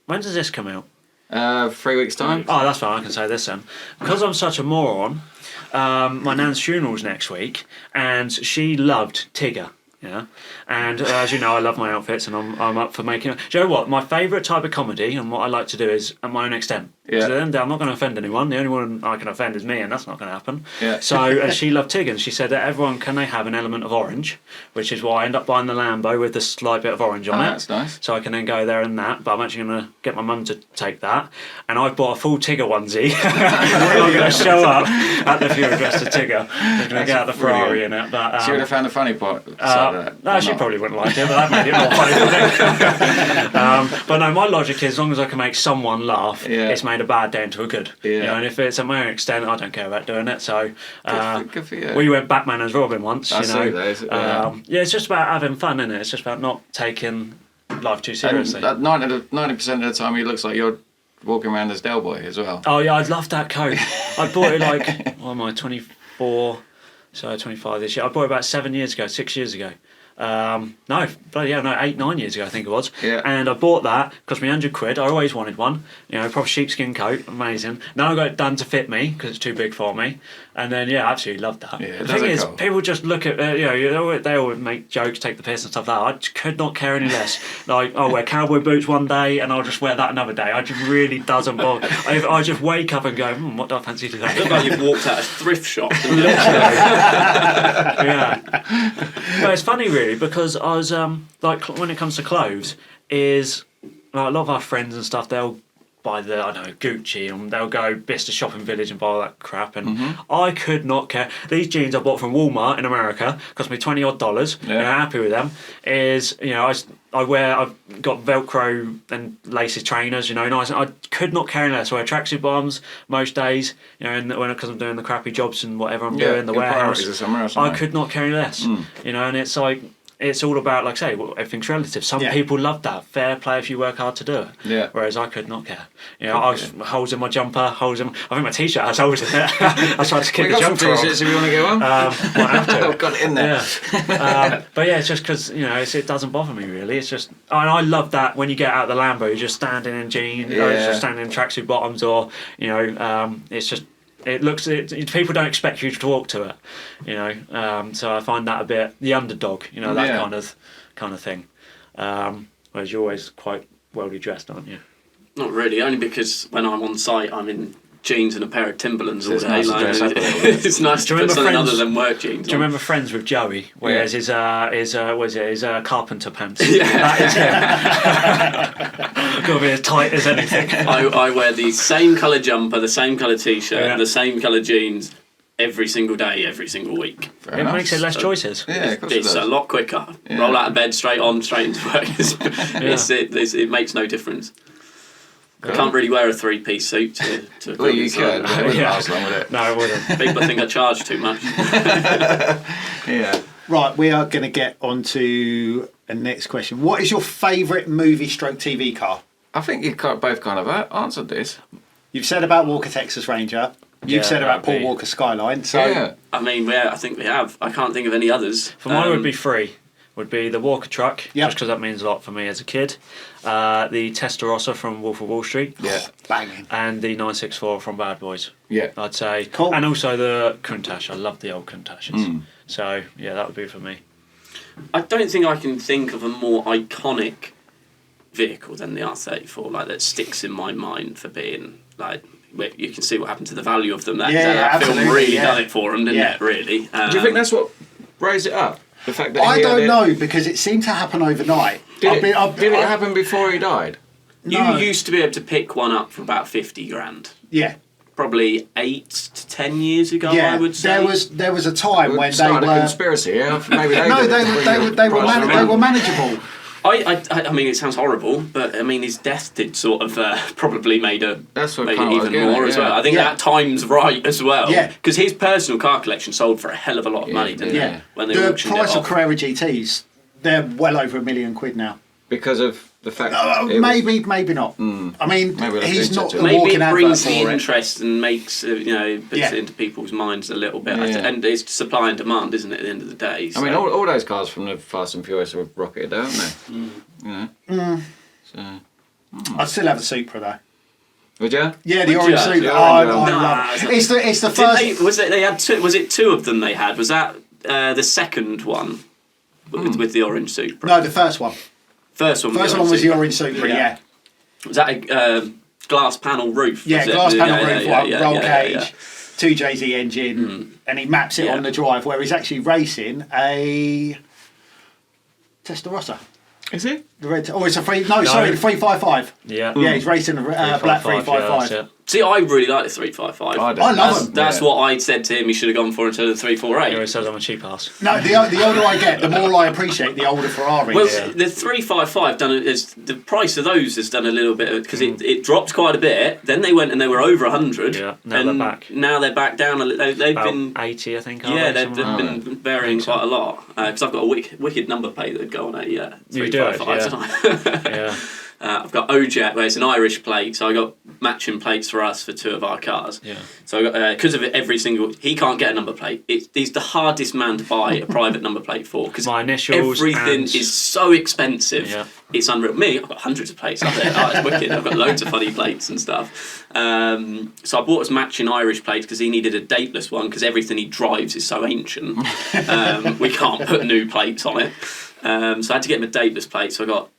When does this come out? 3 weeks' time. Oh, that's fine. I can say this then. Because I'm such a moron. My nan's funeral's next week, and she loved Tigger. Yeah, and as you know, I love my outfits, and I'm up for making. Do you know what? My favourite type of comedy, and what I like to do, is at my own extent. Yeah. So then I'm not going to offend anyone. The only one I can offend is me, and that's not going to happen. Yeah. So she loved Tigger, and she said that everyone can they have an element of orange, which is why I end up buying the Lambo with a slight bit of orange on it. That's nice. So I can then go there and that. But I'm actually going to get my mum to take that, and I've bought a full Tigger onesie. I'm going to show up at the funeral dressed as Tigger. I'm going to get out the Ferrari in it. But she would have found the funny part. No, she probably wouldn't like it, but that made it more funny, wouldn't it? But no, my logic is as long as I can make someone laugh, it's made a bad day into a good. Yeah. And if it's at my own extent, I don't care about doing it. So good for you. We went Batman as Robin once. I see those, it's just about having fun, isn't it? It's just about not taking life too seriously. 90% of the time, he looks like you're walking around as Del Boy as well. Oh yeah, I'd love that coat. I bought it what am I, 24? So 25 this year. I bought it about 6 years ago. No, bloody hell, no, 8-9 years ago I think it was. Yeah. And I bought that, cost me £100. I always wanted one, proper sheepskin coat, amazing. Now I got it done to fit me because it's too big for me, and then absolutely loved that. Yeah, the thing is, people just look at they always make jokes, take the piss and stuff like that. I just could not care any less. Like I'll wear cowboy boots one day and I'll just wear that another day. It just really doesn't bother. I just wake up and go, what do I fancy today? Look like you've walked out of a thrift shop. Yeah, but it's funny really because I was like when it comes to clothes is like, a lot of our friends and stuff, they'll buy Gucci, and they'll go Bicester Shopping Village and buy all that crap, and I could not care. These jeans I bought from Walmart in America cost me $20 odd. Happy with them. I've got Velcro and laces trainers, nice. I could not care less. I wear tracksuit bottoms most days, because I'm doing the crappy jobs and whatever I'm doing, the warehouse. I could not care less, and it's like, it's all about, like I say, everything's relative. Some people love that. Fair play if you work hard to do it. Yeah. Whereas I could not care. I have holes in my jumper, I think my t-shirt has holes in it. I tried to keep the jumper on. T-shirts if you want to get one. Might have to. I've got it in there. Yeah. But it's just because, it doesn't bother me really. It's just, and I love that when you get out of the Lambo, you're just standing in jeans, just standing in tracksuit bottoms, or, it's just, people don't expect you to walk to it, so I find that a bit the underdog, that kind of thing. Whereas you're always quite well dressed, aren't you? Not really, only because when I'm on site, I'm in jeans and a pair of Timberlands all day. It's nice to put something other than work jeans. Do you remember Friends with Joey? Whereas his carpenter pants. Yeah. That is him. Got to be as tight as anything. I wear the same colour jumper, the same colour t-shirt, the same colour jeans every single day, every single week. It makes it less choices. Yeah, of course it's a lot quicker. Yeah. Roll out of bed, straight into work. It makes no difference. I can't really wear a three-piece suit to well, you could. It wouldn't last long, would it? No, it wouldn't. People think I charge too much. Yeah. Right, we are going to get on to the next question. What is your favourite movie/TV car? I think you both kind of answered this. You've said about Walker Texas Ranger. You've said about Paul Walker Skyline. So I mean, I think we have. I can't think of any others. For mine would be three. Would be the Walker truck, just because that means a lot for me as a kid. The Testarossa from Wolf of Wall Street. Yeah. Banging. And the 964 from Bad Boys. Yeah. I'd say. Cool. And also the Countach. I love the old Countachs. So, that would be for me. I don't think I can think of a more iconic vehicle than the R34, that sticks in my mind for being, you can see what happened to the value of them. That film really done it for them, didn't it, really? Do you think that's what raised it up? The fact that I don't know, because it seemed to happen overnight. Did it happen before he died? You used to be able to pick one up for about 50 grand. Yeah. Probably 8 to 10 years ago, I would say. There was a time when they were a conspiracy. Yeah? Maybe they were manageable. I mean, it sounds horrible, but I mean, his death did sort of probably made it even more as well. I think that time's right as well. Yeah. Because his personal car collection sold for a hell of a lot of money, didn't it? When they auctioned it off. The price of Carrera GTs, they're well over £1 million now. Because of the fact maybe not. I mean, he's not maybe it brings the interest and makes puts it into people's minds a little bit. And it's supply and demand, isn't it, at the end of the day? So. I mean, all those cars from the Fast and Furious were rocketed out, aren't they? I'd still have a Supra though. Would you? Yeah, the orange Supra. I love it. It's the first. Was it two of them they had? Was that the second one with the orange Supra? No, the first one. First one was the orange Supra, yeah. Was that a glass panel roof? Yeah, glass panel roof, roll cage, 2JZ engine, and he maps it on the drive where he's actually racing a Testarossa. Is he? The red. Oh, it's a 355. Yeah. Yeah, he's racing a black 355. See, I really like the 355. I love them. That's what I said to him he should have gone for instead of the 348. He always says I'm a cheap ass. No, the older I get, the more I appreciate the older Ferraris. Well, the 355 the price of those has done a little bit because it dropped quite a bit. Then they went and they were over 100. Yeah, now they're back. Now they're back down. They've about been 80, I think. They've been varying quite a lot because I've got a wicked number plate that'd go on a 355 tonight. I've got OJ, well, it's an Irish plate, so I got matching plates for us for 2 of our cars. Yeah. So I got, because of it, he can't get a number plate. He's the hardest man to buy a private number plate for, because My initials everything and- is so expensive. Yeah. It's unreal. Me, I've got hundreds of plates up there. Oh, it's wicked. I've got loads of funny plates and stuff. So I bought us matching Irish plates because he needed a dateless one because everything he drives is so ancient. We can't put new plates on it. So I had to get him a dateless plate. So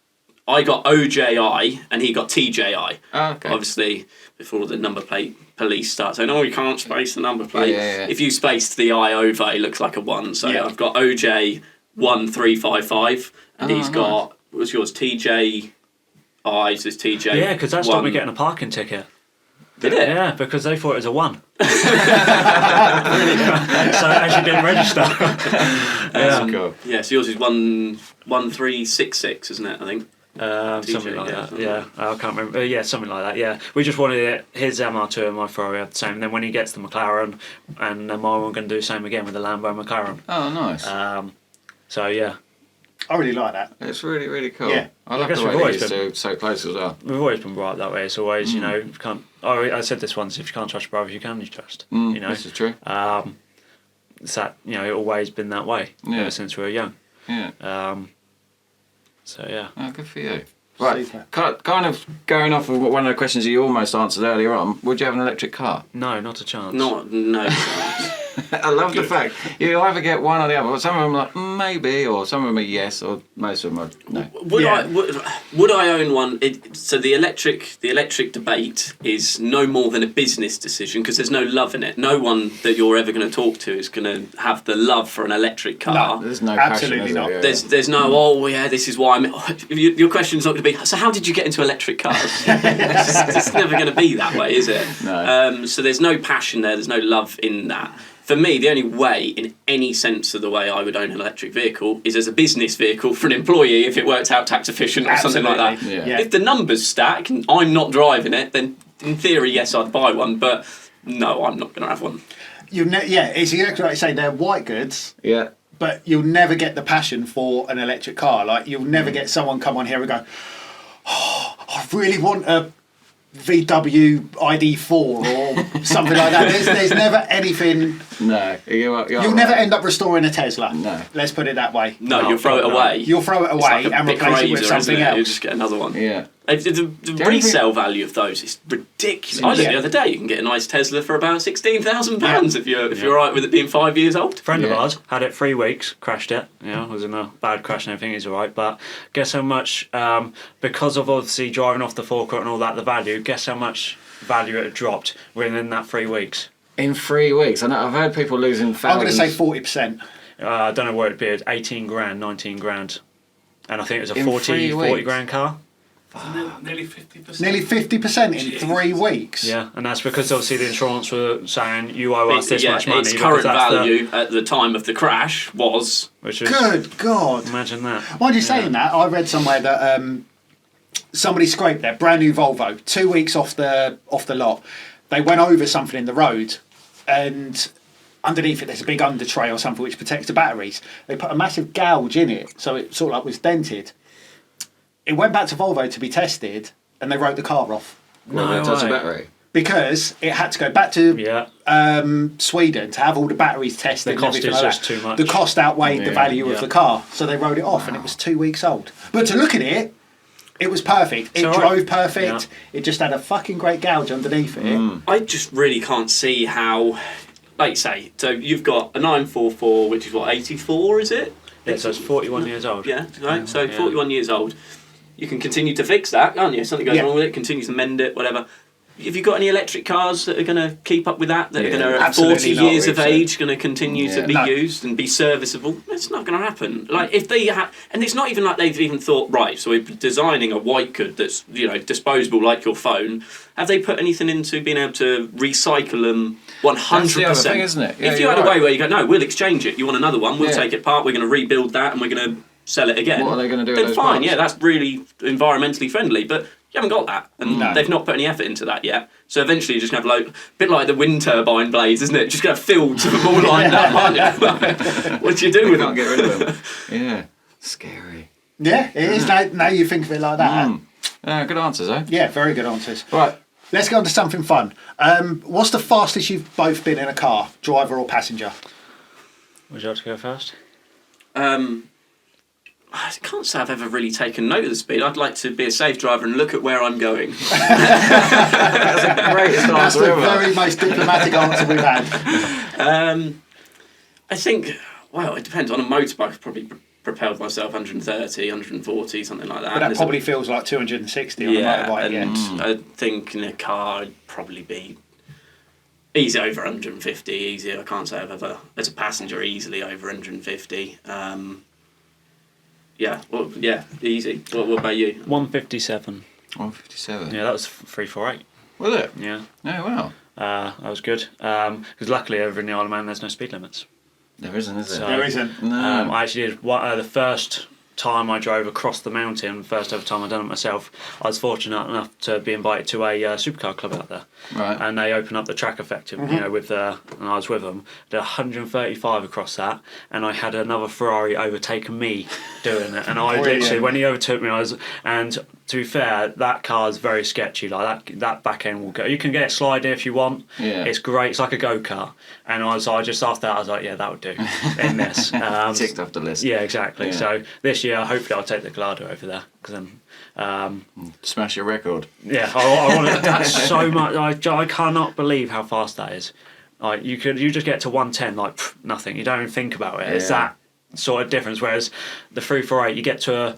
I got OJI and he got TJI. Oh, okay. Obviously, before the number plate police start saying, "Oh, you can't space the number plate." Yeah. If you space the I over, it looks like a 1. So Yeah. I've got OJ 1355, and he's nice. got, what was yours? TJI, so it's TJ. Yeah, because that stopped me 1. getting a parking ticket. Did it? Yeah, because they thought it was a 1. So it actually didn't register. That's cool. Yeah, so yours is 1366, isn't it? I think. Something like yeah, that. something Yeah, I can't remember. Yeah, something like that. Yeah, we just wanted it. His MR2 and my Ferrari had the same. And then when he gets the McLaren, and then mine, we're going to do the same again with the Lambo and McLaren. Oh, nice. So yeah, I really like that. It's really, really cool. Yeah. I love guess the way we've always these been- two so close as well. we've always been brought up that way. It's always, you know, if you can't. Oh, I said this once: if you can't trust your brother, you can trust. You know, This is true. it's that, you know, it's always been that way ever since we were young. Yeah. So yeah. Oh, good for you. Right, Super. kind of going off of one of the questions you almost answered earlier on, would you have an electric car? No, not a chance. No chance. I love the fact you either get one or the other. Some of them are like maybe, or some of them are yes, or most of them are no. Would I own one? So the electric debate is no more than a business decision because there's no love in it. No one that you're ever going to talk to is going to have the love for an electric car. There's no Absolutely passion, not. is there? There's no, oh yeah, this is why I'm. Your question's not going to be, so how did you get into electric cars? It's never going to be that way, is it? No. So there's no passion there, there's no love in that. For me, the only way, in any sense of the way I would own an electric vehicle, is as a business vehicle for an employee if it works out tax efficient or something like that. Absolutely. Yeah. If the numbers stack and I'm not driving it, then in theory, yes, I'd buy one, but no, I'm not going to have one. It's exactly like you say, they're white goods, Yeah. but you'll never get the passion for an electric car. Like, you'll never get someone come on here and go, oh, I really want a VW ID4 or something like that. There's never anything. No. You'll never end up restoring a Tesla. No. Let's put it that way. No, you'll throw it away. You'll throw it It's away like a and big replace it with razor, something isn't it? You'll else. just get another one. Yeah. The resale value of those is ridiculous. I looked the other day, you can get a nice Tesla for about £16,000 if you're right with it being 5 years old. Friend of Yeah. ours had it 3 weeks, crashed it. You know, was in a bad crash and everything. He's all right, but guess how much? Because of obviously driving off the forecourt and all that, the value. Guess how much value it had dropped within that 3 weeks. In 3 weeks, I know I've heard people losing I'm going to thousands. say 40%. I don't know what it'd be. 18 grand, 19 grand, and I think it was a In 40 3 weeks? grand car. Nearly 50%. Nearly 50% in 3 weeks. Yeah, and that's because obviously the insurance were saying you owe us this much money. Its because current that's value at the time of the crash was... which is, Good God. imagine that. Why are you saying that? I read somewhere that somebody scraped their brand new Volvo 2 weeks off the lot. They went over something in the road, and underneath it there's a big under tray or something which protects the batteries. They put a massive gouge in it, so it sort of like was dented. It went back to Volvo to be tested, and they wrote the car off Well, that's a way. battery. because it had to go back to Yeah, Sweden to have all the batteries tested. The and cost everything is like just that. too much. The cost outweighed the Yeah, value yeah. of the car, so they wrote it off, and it was 2 weeks old. But to look at it, it was perfect. It all drove right. perfect. It just had a fucking great gouge underneath it. I just really can't see how... Like you say, so you've got a 944, which is what, 84, is it? yeah. So it's 41 years old. Yeah, right. So Yeah. 41 years old. You can continue to fix that, can't you? Something goes Yeah. wrong with it, continue to mend it, whatever. Have you got any electric cars that are going to keep up with that? That are Yeah, going to, at absolutely 40 not, years of Richard. age, going to continue to Yeah. be No. used and be serviceable? It's not going to happen. Like if they and it's not even like they've even thought, right, so we're designing a white good that's, you know, disposable like your phone. Have they put anything into being able to recycle them 100%? That's the other thing, isn't it? Yeah, If you you're had a right. way where you go, no, we'll exchange it. You want another one? We'll Yeah. take it apart. We're going to rebuild that, and we're going to sell it again. What are they going to do with Then those fine, parts? yeah, that's really environmentally friendly, but you haven't got that, and No. they've not put any effort into that yet. So eventually, you're just going to have a bit like the wind turbine blades, isn't it? Just going to have fields of them all lined up, aren't you? What do you do with Can't them? get rid of them. Yeah. Scary. Yeah, it is. Now you think of it like that. Good answers, eh? Yeah, very good answers. Right. Let's go on to something fun. What's the fastest you've both been in a car, driver or passenger? Would you like to go first? I can't say I've ever really taken note of the speed. I'd like to be a safe driver and look at where I'm going. That's the greatest That's answer the ever. very most diplomatic answer we've had. I think, well, it depends. On a motorbike, I've probably propelled myself 130, 140, something like that. But that probably feels like 260 on a motorbike. And I think in a car, I'd probably be easy over 150, easy. I can't say I've ever, as a passenger, easily over 150. Easy. What about you? 157. 157. Yeah, that was 348. Was it? Yeah. Oh, wow. That was good. Because luckily over in the Isle of Man there's no speed limits. There isn't, is there? So, There isn't. No. I actually did the first time I drove across the mountain, first ever time I'd done it myself, I was fortunate enough to be invited to a supercar club out there. Right. And they opened up the track effectively, you know, with and I was with them. Did 135 across that, and I had another Ferrari overtaking me doing it. And I literally, when he overtook me, and to be fair, that car's very sketchy. Like that back end will go. You can get it sliding if you want. Yeah. It's great. It's like a go-kart. And I just after that, I was like, yeah, that would do in this. Ticked off the list. Yeah, exactly. Yeah. So this year, hopefully, I'll take the Gallardo over there because then. Smash your record. Yeah, I want it. That's so much. I cannot believe how fast that is. Like you just get to 110, like nothing. You don't even think about it. It's that sort of difference. Whereas the 348, you get to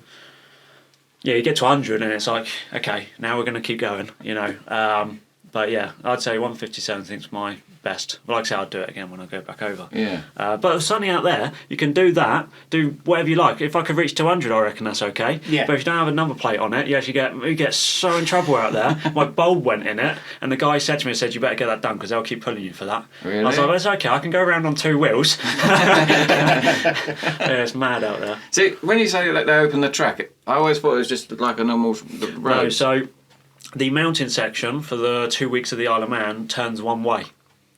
100, and it's like, okay, now we're going to keep going. You know. But yeah, I'd say 157. I think is my best. But like I say, I'll do it again when I go back over. Yeah. But it's sunny out there. You can do that. Do whatever you like. If I could reach 200, I reckon that's okay. Yeah. But if you don't have a number plate on it, you get so in trouble out there. My bulb went in it, and the guy said to me, "You better get that done because they'll keep pulling you for that." Really? I was like, well, "It's okay. I can go around on 2 wheels." Yeah, it's mad out there. See, when you say that they open the track, I always thought it was just like a normal road. No, so the mountain section for the 2 weeks of the Isle of Man turns one way.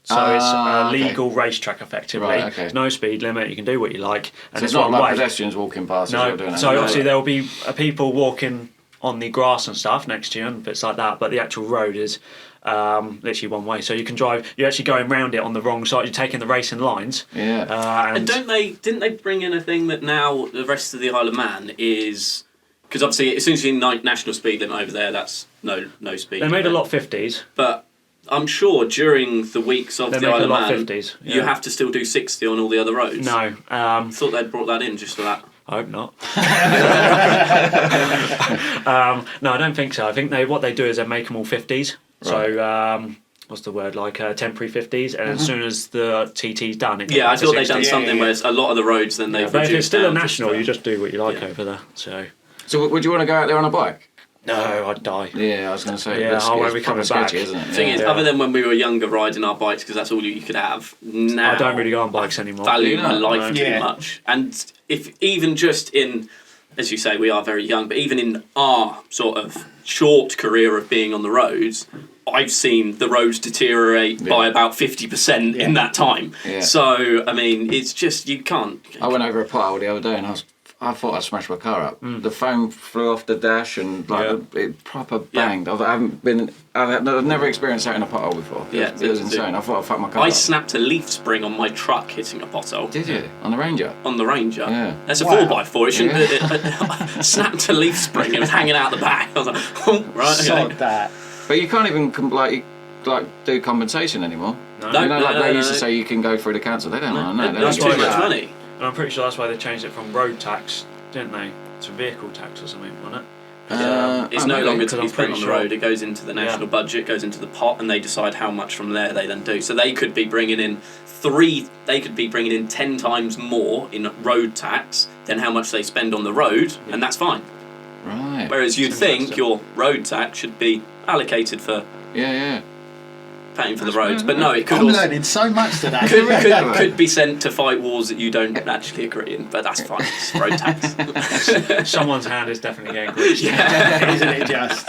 So it's a legal racetrack effectively. Right, okay. There's no speed limit. You can do what you like, and So it's it's not one like way. pedestrians walking past as No, you're doing it. so obviously there will be people walking on the grass and stuff next to you and bits like that, but the actual road is literally one way. So you can drive. You're actually going round it on the wrong side. You're taking the racing lines. Yeah. And didn't they bring in a thing that now the rest of the Isle of Man is, because obviously as soon as you're national speed limit over there, that's no speed. They made a limit. lot 50s. But I'm sure during the weeks of They the make Isle a of lot Man, 50s. Yeah. you have to still do 60 on all the other roads. No. Thought they'd brought that in just for that. I hope not. No, I don't think so. I think what they do is they make them all 50s. Right. So what's the word, like temporary 50s, and as soon as the TT's done, it goes I back to thought they'd 60. done something where it's a lot of the roads then they've but if it's still a down national, just, you just do what you like over there. So would you want to go out there on a bike? No, I'd die. Yeah, I was going to say. Yeah, I won't be it's coming proper back. sketchy, isn't it? The thing is, other than when we were younger riding our bikes, because that's all you could have, now I don't really go on bikes anymore. value my life too Yeah. much. And if even just in, as you say, we are very young, but even in our sort of short career of being on the roads, I've seen the roads deteriorate by about 50% in that time. Yeah. So, I mean, it's just, you can't. I went over a pothole the other day and I thought I'd smashed my car up. The foam flew off the dash and it proper banged. I've never experienced that in a pothole before. Yeah, it was insane. I thought I'd fuck my car I up. snapped a leaf spring on my truck hitting a pothole. Did you? On the Ranger? On the Ranger. Yeah. That's a 4x4. It shouldn't be. Snapped a leaf spring. It was hanging out the back. I was like, oh, right, Sod okay. that. But you can't even do compensation anymore. No. You know, No, they used no. to say you can go through the council. They don't know. No, they That's don't too do much that. money. And I'm pretty sure that's why they changed it from road tax, didn't they, to vehicle tax or something, wasn't it? It's no longer to be I'm spent pretty on the sure. road. It goes into the national budget, goes into the pot, and they decide how much from there they then do. So they could be bringing in 10 times more in road tax than how much they spend on the road, and that's fine. Right. Whereas you'd think your road tax should be allocated for Yeah. paying for the roads, but no, it could I'm also learning so much today. could be sent to fight wars that you don't actually agree in, but that's fine. It's road tax. Someone's hand is definitely getting greased. Isn't it just?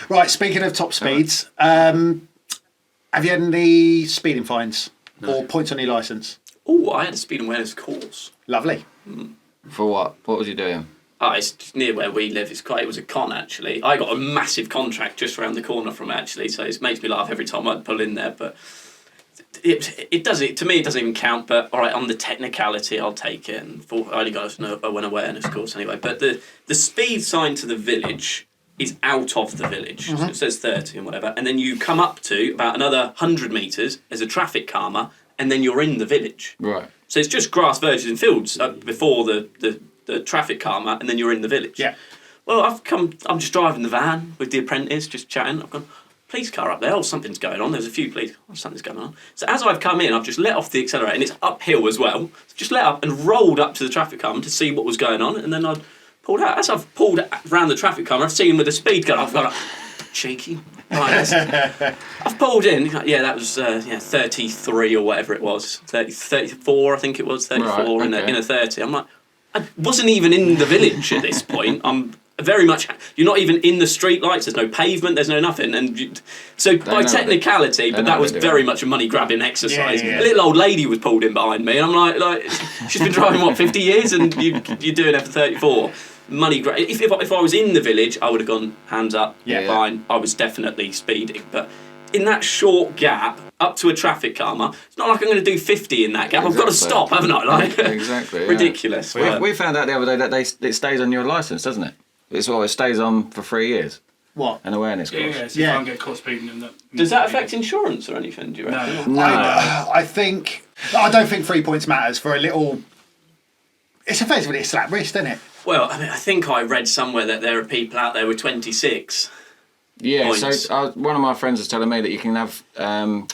Right, speaking of top speeds, have you had any speeding fines or points on your licence? Oh, I had a speed awareness course. Lovely. For what? What was you doing? It's near where we live. It was a con, actually. I got a massive contract just around the corner from it, actually, so it makes me laugh every time I pull in there. But to me, it doesn't even count. But all right, on the technicality, I'll take it. And I only got an awareness course anyway. But the speed sign to the village is out of the village. So it says 30 and whatever. And then you come up to about another 100 metres as a traffic calmer, and then you're in the village. Right. So it's just grass, verges and fields before the traffic calmer, and then you're in the village. Yeah. Well, I'm just driving the van with the apprentice, just chatting. I've gone, police car up there. Oh, something's going on. There's a few police. Oh, something's going on. So as I've come in, I've just let off the accelerator, and it's uphill as well. So just let up and rolled up to the traffic calmer to see what was going on, and then I pulled out. As I've pulled around the traffic calmer, I've seen him with a speed gun. I've gone, cheeky. Right, I've pulled in. Yeah, that was 33 or whatever it was. 34, I think it was. 34 right, in a 30. I'm like, I wasn't even in the village at this point. I'm very much. You're not even in the street lights. There's no pavement. There's no nothing. And so by technicality, but that was very much a money grabbing exercise. Yeah. A little old lady was pulled in behind me, and I'm like she's been driving 50 years, and you're doing it for 34. Money grab. If I was in the village, I would have gone hands up. Fine. I was definitely speeding, but in that short gap up to a traffic calmer, it's not like I'm going to do 50 in that gap. Exactly. I've got to stop, haven't I? Like, exactly. Ridiculous. We found out the other day that it stays on your licence, doesn't it? It stays on for 3 years. What? An awareness course. Yeah, so you can't get caught speeding in that. Does that affect insurance or anything, do you reckon? No. I don't think 3 points matters for a little. It's effectively a slap wrist, isn't it? Well, I think I read somewhere that there are people out there with 26. Yeah, points. so one of my friends was telling me that you can have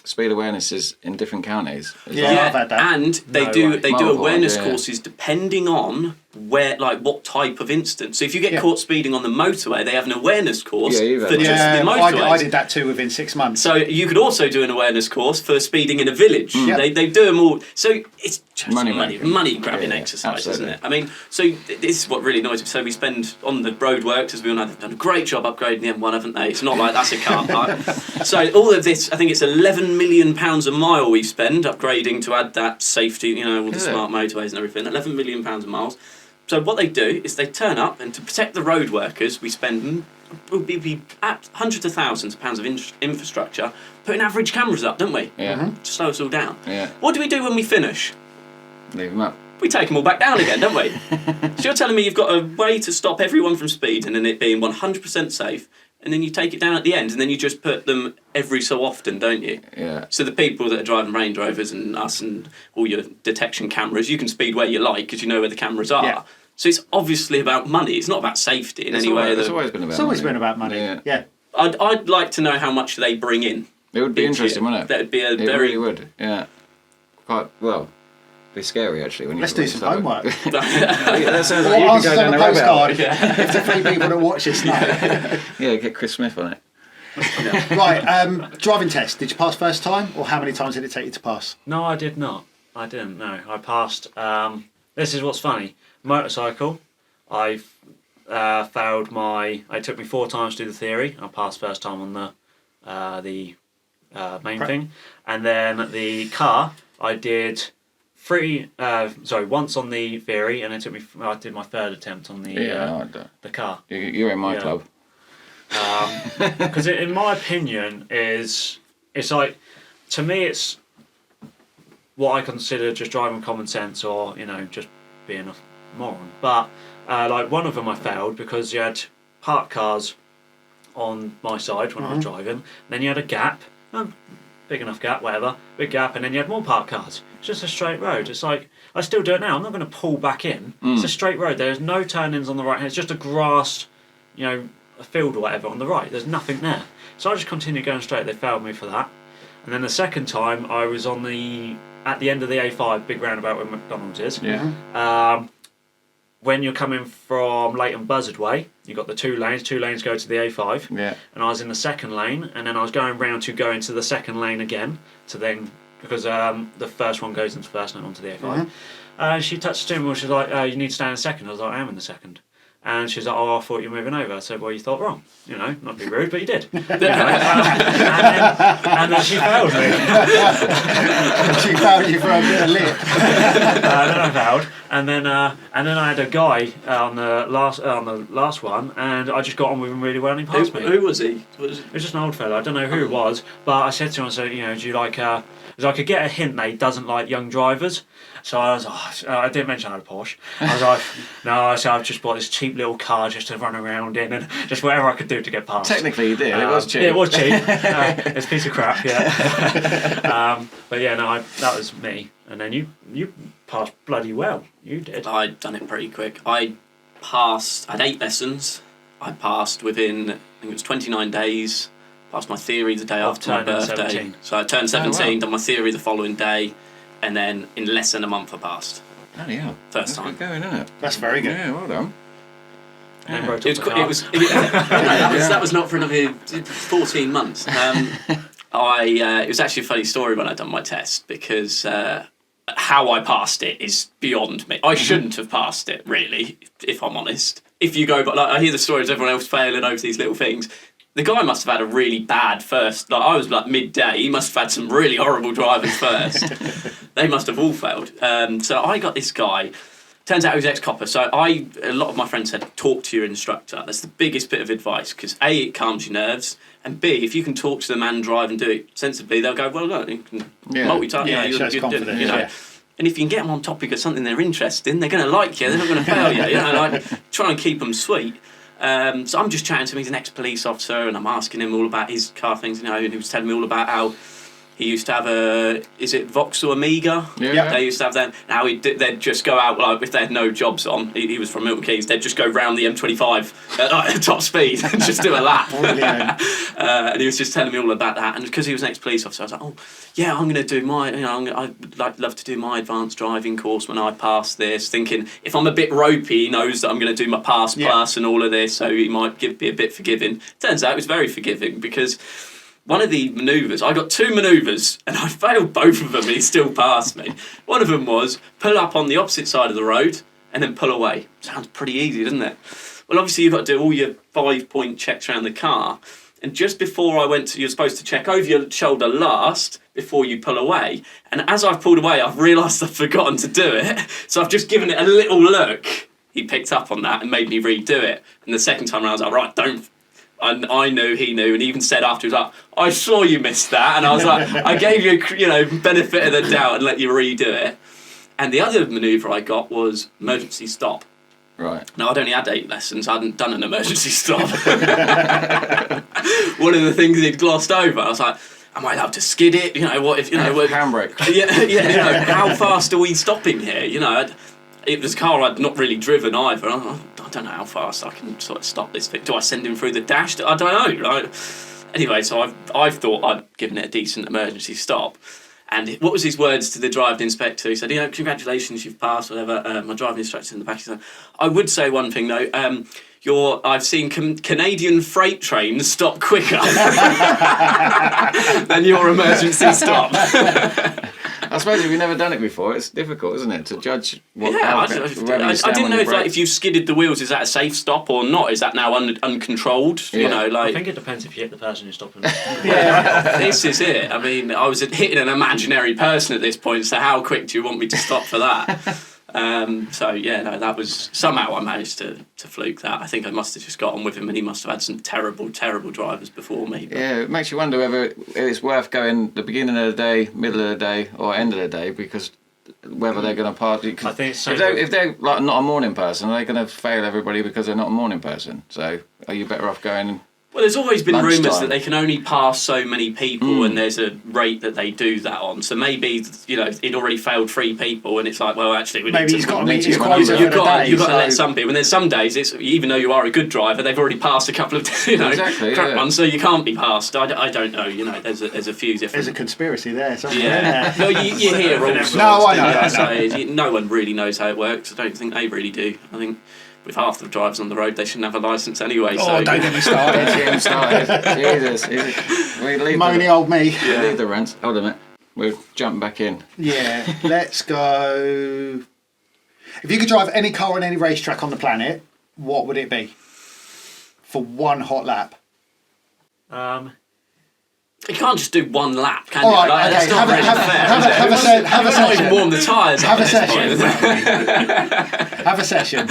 speed awarenesses in different counties. I've had that. And they do Multiple, awareness courses depending on what type of instance. So if you get caught speeding on the motorway, they have an awareness course for just the motorways. I did that too within 6 months. So you could also do an awareness course for speeding in a village. Yep. They do them all. So it's just money grabbing Yeah, exercise, absolutely. isn't it? I mean, so this is what really annoys me. So we spend on the roadworks, as we all know, they've done a great job upgrading the M1, haven't they? It's not like that's a car park. So all of this, I think it's £11 million a mile we spend upgrading to add that safety, all the smart motorways and everything. £11 million a mile. So what they do is they turn up, and to protect the road workers, we spend hundreds of thousands of pounds of infrastructure putting average cameras up, don't we? Yeah. To slow us all down. Yeah. What do we do when we finish? Leave them up. We take them all back down again, don't we? So you're telling me you've got a way to stop everyone from speeding and it being 100% safe, and then you take it down at the end, and then you just put them every so often, don't you? Yeah. So the people that are driving Range Rovers and us and all your detection cameras, you can speed where you like because you know where the cameras are. Yeah. So it's obviously about money. It's not about safety in any way. It's always been about money. It's always been about money. Yeah. I'd like to know how much they bring in. It would be interesting, wouldn't it? That would be It really would, yeah. Quite, well, be scary actually. When Let's do some homework. That sounds What like you could answers go on down the the rabbit hole. postcard if the 3 people that watch this know. Yeah, get Chris Smith on it. Right, driving test. Did you pass first time, or how many times did it take you to pass? No, I did not. I didn't, no. I passed. This is what's funny. Motorcycle, I failed it took me 4 times to do the theory. I passed first time on the main thing. And then the car, I did once on the theory, and I did my 3rd attempt on the car. You're in my club. Because in my opinion it's like, to me it's what I consider just driving with common sense, or just being a moron. But like one of them I failed because you had parked cars on my side when I was driving, then you had a gap, big enough gap, whatever, big gap, and then you had more parked cars. It's just a straight road. It's like, I still do it now, I'm not going to pull back in. It's a straight road. There's no turn-ins on the right hand. It's just a grass, a field or whatever on the right. There's nothing there. So I just continued going straight. They failed me for that. And then the second time I was at the end of the A5, big roundabout where McDonald's is. Yeah. When you're coming from Leighton Buzzard Way, you've got the 2 lanes. 2 lanes go to the A5. Yeah. And I was in the second lane, and then I was going round to go into the second lane again, because the first one goes into first and onto the A5. She touched the steering wheel. She's like, "You need to stay in second." I was like, "I am in the second." And she's like, oh, I thought you were moving over. I said, well, you thought wrong. You know, not to be rude, but you did. And then she failed me. She found you for a bit of lip. And then I failed. And then I had a guy on the last one, and I just got on with him really well, and he passed me. Who was he? It was just an old fella. I don't know who it was, but I said to him, I said, you know, do you like... Because I could get a hint that he doesn't like young drivers. So I was like, I didn't mention I had a Porsche. I was like, no, I said, I've just bought this cheap little car just to run around in and just whatever I could do to get past. Technically you did, it was cheap. Yeah, it was cheap. It's a piece of crap, yeah. But yeah, no, that was me. And then you passed bloody well. You did. I'd done it pretty quick. I had 8 lessons. I passed within, I think it was 29 days. Passed my theory the day after my birthday. 17. So I turned 17, done my theory the following day, and then in less than a month I passed. Oh yeah. First That's time. good going, isn't it? That's very good. Yeah, well done. And Yeah. That was not for another 14 months. It was actually a funny story when I done my test because how I passed it is beyond me. I shouldn't have passed it, really, if I'm honest. If you go, but like, I hear the stories of everyone else failing over these little things. The guy must have had a really bad first. Like I was like midday. He must have had some really horrible drivers first. They must have all failed. So I got this guy. Turns out he was ex-copper. So a lot of my friends said, talk to your instructor. That's the biggest bit of advice because A, it calms your nerves, and B, if you can talk to them and drive and do it sensibly, they'll go, well, look, you can multitask. Yeah, it shows confidence. You know. And if you can get them on topic of something they're interested in, they're going to like you. They're not going to fail you. You know, like try and keep them sweet. So I'm just chatting to him. He's an ex-police officer, and I'm asking him all about his car things, you know. And he was telling me all about how he used to have is it Vauxhall Amiga? Yeah. They used to have them. Now they'd just go out, like if they had no jobs on. He was from Milton Keynes. They'd just go round the M25 at top speed and just do a lap. And he was just telling me all about that. And because he was an ex-police officer, I was like, oh yeah, I'm going to do my, you know, I'd love to do my advanced driving course when I pass this. Thinking if I'm a bit ropey, he knows that I'm going to do my pass plus and all of this, so he might be a bit forgiving. Turns out it was very forgiving because one of the manoeuvres, I got 2 manoeuvres and I failed both of them and he still passed me. One of them was pull up on the opposite side of the road and then pull away. Sounds pretty easy, doesn't it? Well, obviously you've got to do all your 5-point checks around the car. And just before I went you're supposed to check over your shoulder last before you pull away. And as I've pulled away, I've realised I've forgotten to do it. So I've just given it a little look. He picked up on that and made me redo it. And the second time around I was like, right, don't. I knew, he knew, and he even said afterwards, like, I saw you missed that, and I was like, I gave you, benefit of the doubt and let you redo it. And the other manoeuvre I got was emergency stop. Right. Now, I'd only had 8 lessons, I hadn't done an emergency stop. One of the things he'd glossed over, I was like, am I allowed to skid it? You know, what if, handbrake. Yeah, how fast are we stopping here? It was a car I'd not really driven either. I don't know how fast I can sort of stop this thing. Do I send him through the dash? I don't know. Right? Anyway, so I've thought I'd given it a decent emergency stop. And what was his words to the driving inspector? He said, congratulations, you've passed, whatever. My driving instructor's in the back. He said, I would say one thing though. I've seen Canadian freight trains stop quicker than your emergency stop. I suppose if you've never done it before, it's difficult, isn't it, to judge what... I didn't know if you've skidded the wheels, is that a safe stop or not? Is that now uncontrolled? Yeah. I think it depends if you hit the person you're stopping. This is it. I mean, I was hitting an imaginary person at this point, so how quick do you want me to stop for that? That was... Somehow I managed to fluke that. I think I must have just got on with him and he must have had some terrible, terrible drivers before me. But. Yeah, it makes you wonder whether it's worth going the beginning of the day, middle of the day or end of the day because whether they're going to pass... I think so. If they're like not a morning person, they're going to fail everybody because they're not a morning person. So are you better off going... Well, there's always been lunchtime. rumours that they can only pass so many people and there's a rate that they do that on. So maybe, it already failed 3 people and it's like, well, actually... Maybe he's got to meet his quota quota You've for the day. got to let some people... And then some days, it's even though you are a good driver, they've already passed a couple of crap ones, so you can't be passed. I don't know, there's a few different... There's a conspiracy there somewhere. Yeah. No, you hear all sorts. No, I know. No one really knows how it works. I don't think they really do. I think... With half the drivers on the road, they shouldn't have a licence anyway. Don't get me started. Jesus. Moany old me. Yeah. Leave the rants. Hold on a minute. We're jumping back in. Yeah, let's go. If you could drive any car on any racetrack on the planet, what would it be for one hot lap? You can't just do one lap, can All you? right, Like, okay. that's not really fair. Have a Not even session. warm the tyres. Have a at this point. session. Have a session.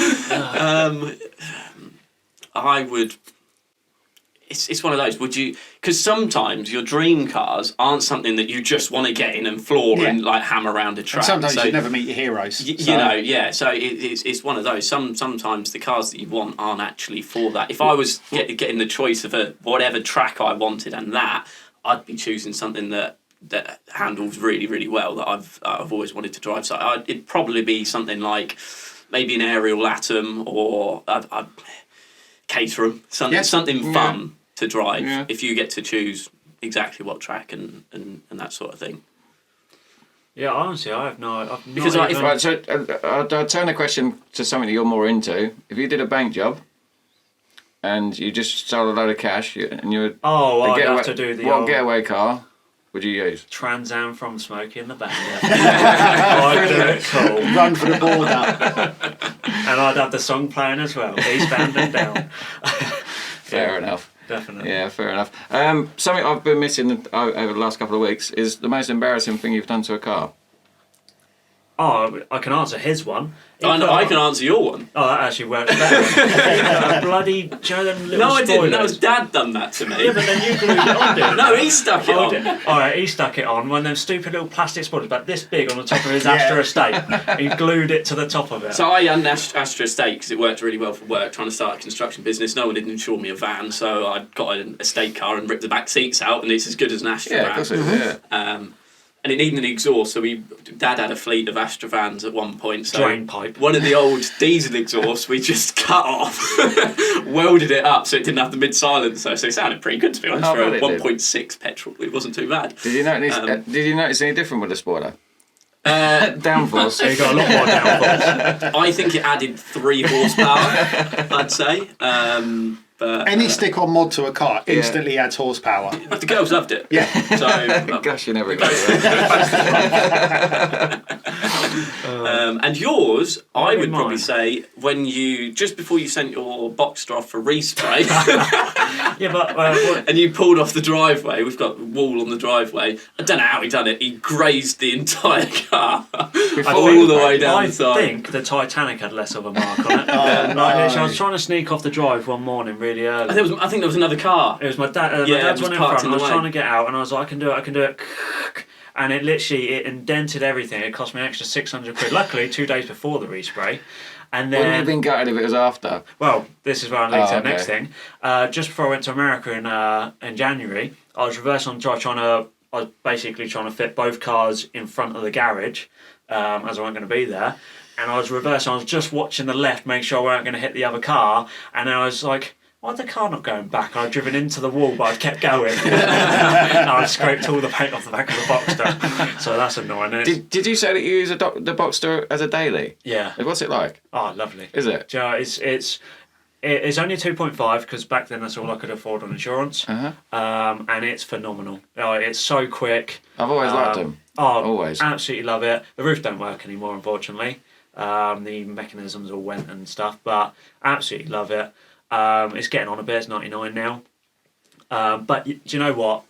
I would. It's one of those. Would you? Because sometimes your dream cars aren't something that you just want to get in and floor and like hammer around a track. And sometimes you never meet your heroes. You know, yeah. So it's one of those. Sometimes the cars that you want aren't actually for that. If I was getting the choice of whatever track I wanted and that, I'd be choosing something that handles really, really well that I've always wanted to drive. So it'd probably be something like maybe an aerial Atom or a Caterham, something fun to drive if you get to choose exactly what track and that sort of thing. Yeah, honestly, I have no. So I'll turn the question to something that you're more into. If you did a bank job and you just sold a load of cash and you would I'd have to do the what getaway car would you use? Trans Am from Smokey in the Bandit. I'd do it cool. Run for the border. And I'd have the song playing as well. Eastbound and down. Fair enough. Definitely. Yeah, fair enough. Something I've been missing over the last couple of weeks is the most embarrassing thing you've done to a car. Oh, I can answer his one. I can answer your one. Oh, that actually works better. Bloody, do you know them little No, I didn't. spoilers? That was Dad done that to me. Yeah, but then you glued it on, didn't you? No, he stuck it on. Alright, he stuck it on. One of them stupid little plastic spoilers, about this big on the top of his Astra Estate. He glued it to the top of it. So I had an Astra Estate because it worked really well for work, trying to start a construction business. No one didn't insure me a van, so I got an estate car and ripped the back seats out, and it's as good as an Astra van. Yeah, of course it is, yeah. And it needed an exhaust, so Dad had a fleet of Astra vans at one point. So drain pipe. One of the old diesel exhausts we just cut off, welded it up so it didn't have the mid silencer. So it sounded pretty good to be honest for a 1.6 petrol. It wasn't too bad. Did you notice any different with the spoiler? Downforce. So you got a lot more downforce. I think it added 3 horsepower. I'd say. But, any stick-on mod to a car instantly adds horsepower. The girls loved it. Yeah. So Gushing everywhere. and yours, I would probably mine. say when you just before you sent your Boxster off for respray, Yeah, but and you pulled off the driveway. We've got a wall on the driveway. I don't know how he done it. He grazed the entire car all the way down I the side. think the Titanic had less of a mark on it. Literally, I was trying to sneak off the drive one morning really early. I think there was another car. It was my dad. Yeah, My dad's it was one in parked front. in I the was way. trying to get out, and I was like, I can do it. And it indented everything. It cost me an extra £600. Luckily, 2 days before the respray. And Wouldn't you then, have been gutted if it was after? well, this is where I lead to the okay. next thing. Just before I went to America in January, I was reversing on the drive, I was basically trying to fit both cars in front of the garage, as I wasn't going to be there. And I was reversing. I was just watching the left, make sure I weren't going to hit the other car. And then I was like, why'd the car not going back? I'd driven into the wall, but I'd kept going. And I scraped all the paint off the back of the Boxster. So that's annoying. Did you say that you use the Boxster as a daily? Yeah. What's it like? Oh, lovely. Is it? Do you know, it's only a 2.5 because back then that's all I could afford on insurance. Uh-huh. And it's phenomenal. It's so quick. I've always liked them. Oh, Always. Absolutely love it. The roof don't work anymore, unfortunately. The mechanisms all went and stuff, but absolutely love it. It's getting on a bit. It's 99 now. But do you know what?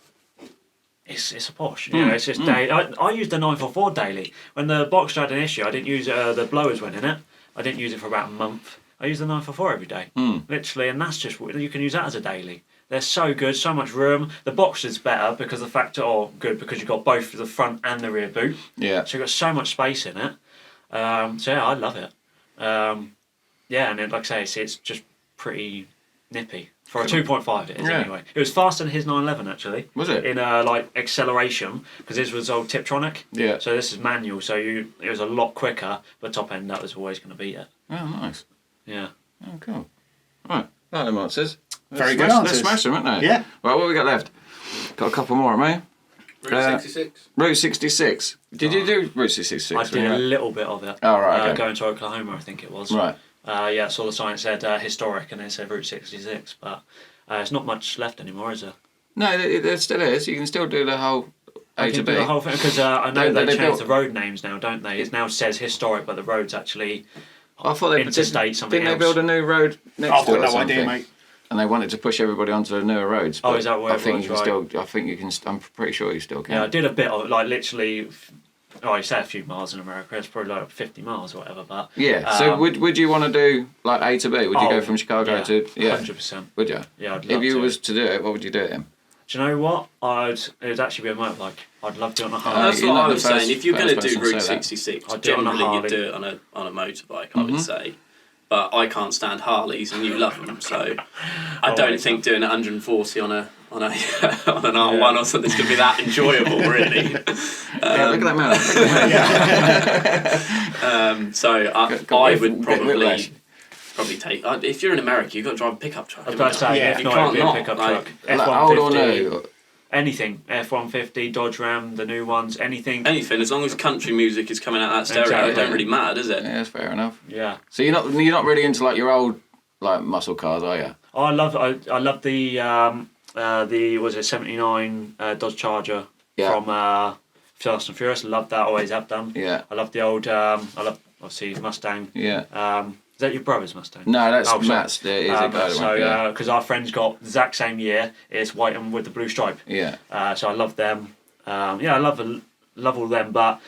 It's a Porsche. You know, it's just daily. I used the 944 daily. When the Boxster had an issue, I didn't use the blowers went in it. I didn't use it for about a month. I use the 944 every day, literally, and that's just you can use that as a daily. They're so good, so much room. The Boxster's better because because you've got both the front and the rear boot. Yeah. So you've got so much space in it. So yeah, I love it. And like I say, it's just pretty nippy. For a 2.5 it is anyway. It was faster than his 911 actually. Was it? In like acceleration, because his was old Tiptronic. Yeah. So this is manual, so it was a lot quicker, but top end that was always going to beat it. Oh, nice. Yeah. Oh, cool. Right. That them answers. Very good Let's answers. smash them, haven't they? Yeah. Well, what have we got left? Got a couple more, haven't we? Route 66. Route 66. Did you do Route 66? I did a little bit of it. Oh, right, okay. Going to Oklahoma, I think it was. Right. Yeah, I saw the sign said historic, and it said Route 66, but there's not much left anymore, is there? No, there still is. You can still do the whole A to B. The whole thing, because I know They they changed built- the road names now, don't they? It now says historic, but the road's actually I thought they interstate something didn't else. they build a new road next I've to it got or no something? idea, mate. And they wanted to push everybody onto the newer roads. Oh, but is that where I it think was, you can right? still. I think you can. I'm pretty sure you still can. Yeah, I did a bit of like literally. Oh, you say a few miles in America. It's probably like 50 miles or whatever. But Yeah. So would you want to do like A to B? Would you go from Chicago to 100%. Would you? Yeah, I'd love If you to. was to do it, what would you do it in? Do you know what? It would actually be a motorbike. I'd love to do it on a And Harley. that's you're what not I the was first- saying. If you're going to first do person to Route say that. 66, I'd do it on a generally you'd Harley. do it on a motorbike, I would say. But I can't stand Harleys, and you love them, so I don't think doing 140 on an R1 or something's going to be that enjoyable, really. Yeah, look at that man. So I would whiplash. probably take. If you're in America, you've got to drive a pickup truck. I was about to say, Yeah. if You not, can't it'd be a not, pickup like- truck. Like, old or F-150, new? anything. F-150, Dodge Ram, the new ones, anything. Anything, as long as country music is coming out that stereo, Exactly. it don't really matter, does it? Yeah, that's fair enough. Yeah. So you're not really into like your old like muscle cars, are you? I love the was it 79 Dodge Charger from Fast and Furious. Love that, always have done. Yeah. I love the old. I love obviously Mustang. Yeah. Is that your brother's Mustang? No, that's sorry. Matt's. There is a guy. So because our friends got the exact same year, it's white and with the blue stripe. Yeah. So I love them. I love all of them, but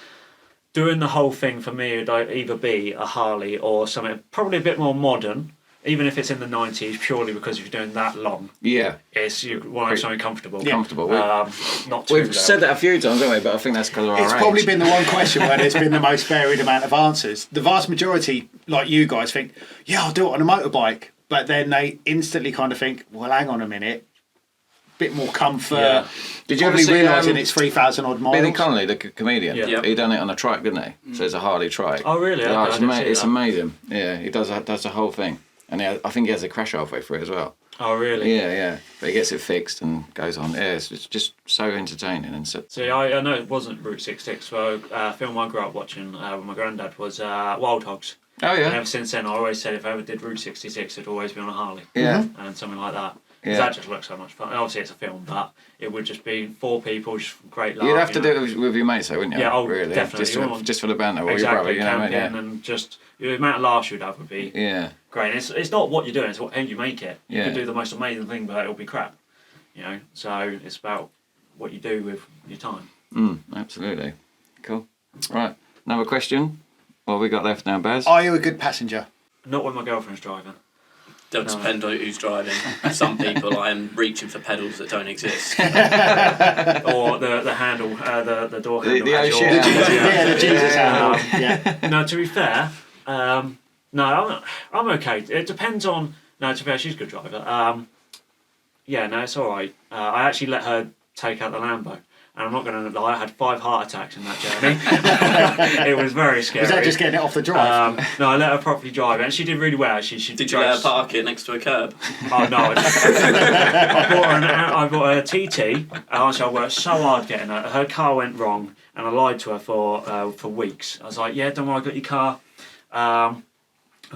doing the whole thing for me would either be a Harley or something probably a bit more modern. Even if it's in the 90s, purely because if you're doing that long, Yeah. you want to have something comfortable. Comfortable. Not too We've low. said that a few times, haven't we? But I think that's because of our It's age. probably been the one question where there's been the most varied amount of answers. The vast majority, like you guys, think, yeah, I'll do it on a motorbike. But then they instantly kind of think, well, hang on a minute. Bit more comfort. Yeah. Did you ever Probably see realising it's 3,000 odd miles. Billy Connolly, the comedian? Yeah. He done it on a trike, didn't he? So it's a Harley trike. Oh, really? Yeah, Okay, I didn't see it's that. amazing. Yeah, he does the whole thing. And I think he has a crash halfway through as well. Oh, really? Yeah. But he gets it fixed and goes on. Yeah, it's just so entertaining and so. See, I know it wasn't Route 66. So a film I grew up watching with my granddad was Wild Hogs. Oh And yeah. ever since then, I always said if I ever did Route 66, it'd always be on a Harley. Yeah. And something like that. 'Cause Yeah. that just looks so much fun. And obviously, it's a film, but it would just be 4 people, just great laugh. You'd have to you know. do it with your mates, though, wouldn't you? Yeah, oh, really. definitely. Just for the banter, or Exactly, your brother, you know what I mean? camping and just the amount of laughs you'd have would be Yeah. great. It's not what you're doing; it's how you make it. You Yeah. could do the most amazing thing, but it'll be crap. So it's about what you do with your time. Absolutely. Cool. Right. Another question. What have we got left now, Baz? Are you a good passenger? Not when my girlfriend's driving. Does depend on who's driving. Some people I am reaching for pedals that don't exist. Or the handle, the door handle. the has oh your- shit handle. Yeah, the Jesus handle. Yeah. No, to be fair, no, I'm okay. It depends on. No, to be fair, she's a good driver. Yeah, no, it's all right. I actually let her take out the Lambo. And I'm not going to lie, I had 5 heart attacks in that journey. It was very scary. Was that just getting it off the drive? No, I let her properly drive it, and she did really well. She Did you let her park it next to a curb? Oh no! I bought her a TT. Honestly, I worked so hard getting her. Her car went wrong, and I lied to her for weeks. I was like, "Yeah, don't worry, I got your car. I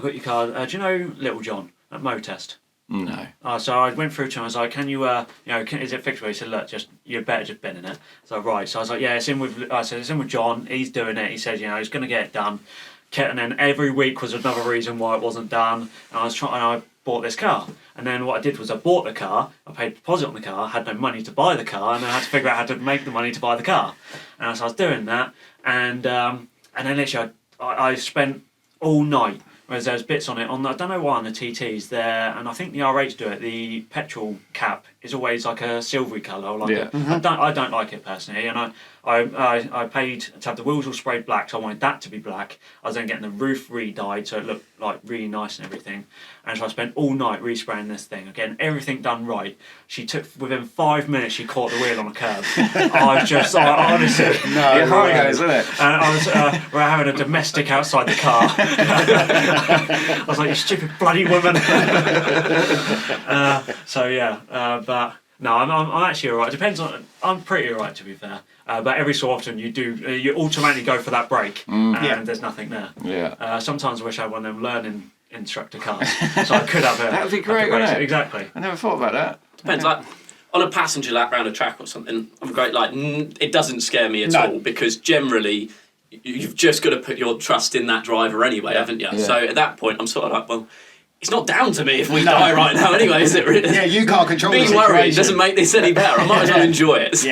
got your car. Do you know Little John at Motest?" No. So I went through to him. I was like, "Can you, is it fixed?" He said, "Look, you better just bin in it." So right. So I was like, "Yeah, it's in with." I said, "It's in with John. He's doing it." He said, "He's going to get it done." And then every week was another reason why it wasn't done. And I bought this car. And then what I did was I bought the car. I paid a deposit on the car. Had no money to buy the car, and I had to figure out how to make the money to buy the car. And so I was doing that, and then literally I spent all night. Whereas there's bits on it, I don't know why on the TTs there, and I think the RH do it, the petrol cap is always like a silvery colour. Like I don't like it personally, and I paid to have the wheels all sprayed black, so I wanted that to be black. I was then getting the roof re-dyed, so it looked like really nice and everything. And so I spent all night respraying this thing, getting everything done right. She took, within 5 minutes, she caught the wheel on a curb. Honestly, How it goes, isn't it? and I was, we're having a domestic outside the car. I was like, "You stupid bloody woman." But no, I'm actually alright. Depends on. I'm pretty alright, to be fair. But every so often you automatically go for that brake, and there's nothing there. Yeah. Sometimes I wish I had one of them learning instructor cars, so I could have a. That would be great, wouldn't it? Exactly. I never thought about that. Depends, like on a passenger lap round a track or something. I'm great. Like it doesn't scare me at No. all because generally you've just got to put your trust in that driver anyway, haven't you? Yeah. So at that point, I'm sort of like, well, it's not down to me if we die right now anyway, is it really? Yeah, you can't control the Being situation. worried doesn't make this any better. I might as well enjoy it. So,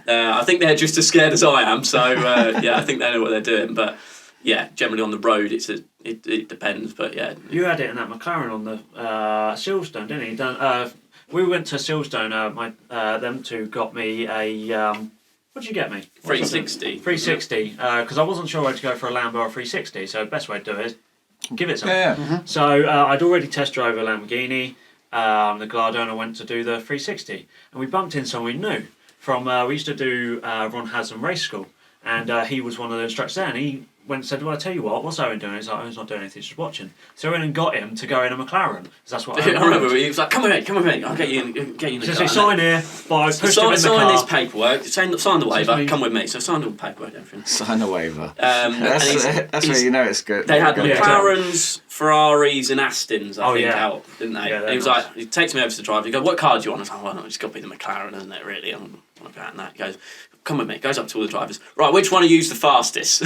I think they're just as scared as I am. So, I think they know what they're doing. But, yeah, generally on the road, it depends. But, yeah. You had it in that McLaren on the Silverstone, didn't you? We went to Silverstone. Them two got me a... what did you get me? 360. 360, because I wasn't sure where to go for a Lambo or 360, so the best way to do it is give it some. Yeah. Mm-hmm. So I'd already test drove a Lamborghini, the Gallardo, and I went to do the 360. And we bumped in someone we knew from, we used to do Ron Haslam Race School, and he was one of the instructors there, and he went and said, well, I tell you what's Owen doing? He's like, Owen's not doing anything, he's just watching. So I went and got him to go in a McLaren, because that's what I remember he was like, come with me, I'll get you in the car. So sign here, pushed him in the sign car. this paperwork, sign the waiver, come with me. So sign all the paperwork and everything. Sign a waiver. That's where you know it's good. They had Yeah. McLarens, Ferraris and Astons, I think, yeah. out, didn't they? Yeah, He was nice. like, he takes me over to the drive, he goes, what car do you want? I was like, well, it's got to be the McLaren, isn't it, really? I want to go out in that. He goes, come with me. Goes up to all the drivers. Right, which one of you's the fastest?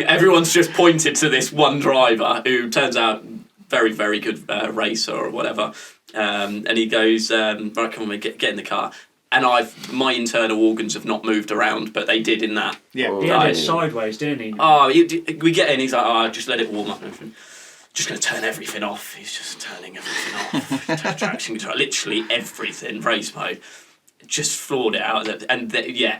Everyone's just pointed to this one driver who turns out very, very good racer or whatever. And he goes, right, come with me, get in the car. And my internal organs have not moved around, but they did in that. Yeah. He had it sideways, didn't he? Oh, we get in, he's like, just let it warm up and everything. Just going to turn everything off. He's just turning everything off. Traction control, literally everything, race mode. Just floored it out, and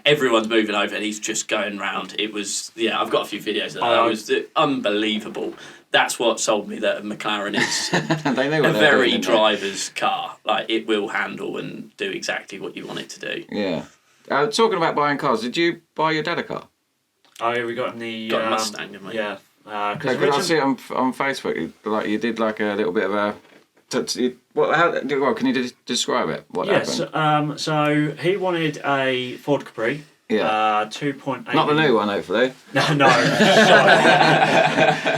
everyone's moving over, and he's just going round. It was, I've got a few videos of that. It was unbelievable. That's what sold me that a McLaren is They know what a they're very doing, don't they? driver's car. Like, it will handle and do exactly what you want it to do. Yeah. Talking about buying cars, did you buy your dad a car? Oh, yeah, we got in the... Got a Mustang, didn't we? Yeah. Because I see it on Facebook, you did like a little bit of a... can you describe it? What happened? So he wanted a Ford Capri. Yeah. 2.8. Not the new one, hopefully. No. Sorry.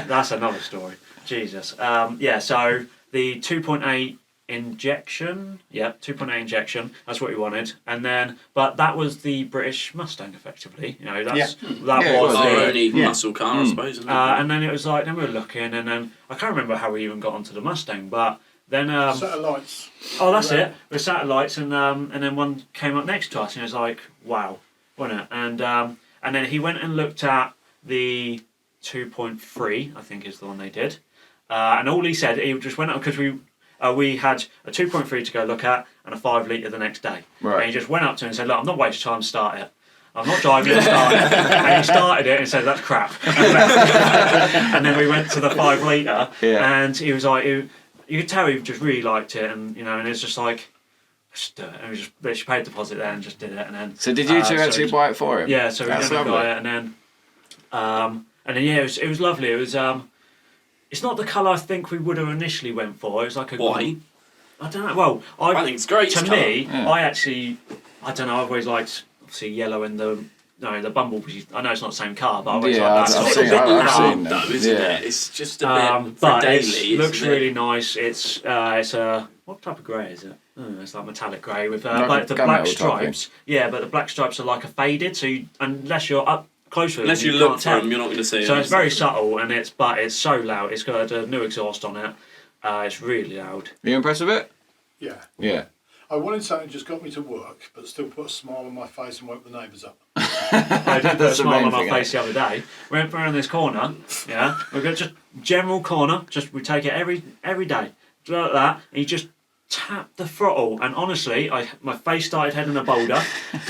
That's another story. Jesus. So the 2.8 injection. Yeah, 2.8 injection. That's what he wanted. And then, but that was the British Mustang, effectively. You know, that was Our only muscle car, I suppose. Isn't it? And then it was like, then we were looking, and then I can't remember how we even got onto the Mustang, but. Then satellites. Oh, that's it. With satellites, and then one came up next to us, and it was like, wow, wasn't it? And then he went and looked at the 2.3, I think is the one they did, and all he said, he just went up because we had a 2.3 to go look at and a 5 litre the next day. Right. And he just went up to him and said, look, I'm not wasting time, start it. I'm not driving it, start it. And he started it and said, that's crap. And then we went to the 5 litre, and he was like, you could tell he just really liked it, and and it's just like, just do it. And we just literally paid deposit there and just did it, and then. So did you two actually buy it for him? Yeah, so we That's got lovely. it, and then it was lovely. It was it's not the colour I think we would have initially went for. It was like a. Why? I don't know. Well, I think it's great. To colour. me, Yeah. I don't know. I've always liked obviously yellow and the Bumblebee. I know it's not the same car, but I always Yeah, like that. I've It's seen a bit I've loud, seen though, them. isn't Yeah. it? It's just a bit for but daily. it looks isn't really it? nice. It's a what type of grey is it? It's like metallic grey with Like like the gunmetal black type stripes. Yeah, but the black stripes are like a faded, so unless you're up close with it, Unless you can't look for tell. them, you're not going to see So them. it's very subtle, and it's so loud. It's got a new exhaust on it. It's really loud. Are you impressed with it? Yeah. Yeah. I wanted something that just got me to work, but still put a smile on my face and woke the neighbours up. I did put a That's the smile main on my thing, face the other day. We went around this corner. Yeah, we're going just general corner. We take it every day. Like that. And you just tap the throttle, and honestly, my face started heading a boulder.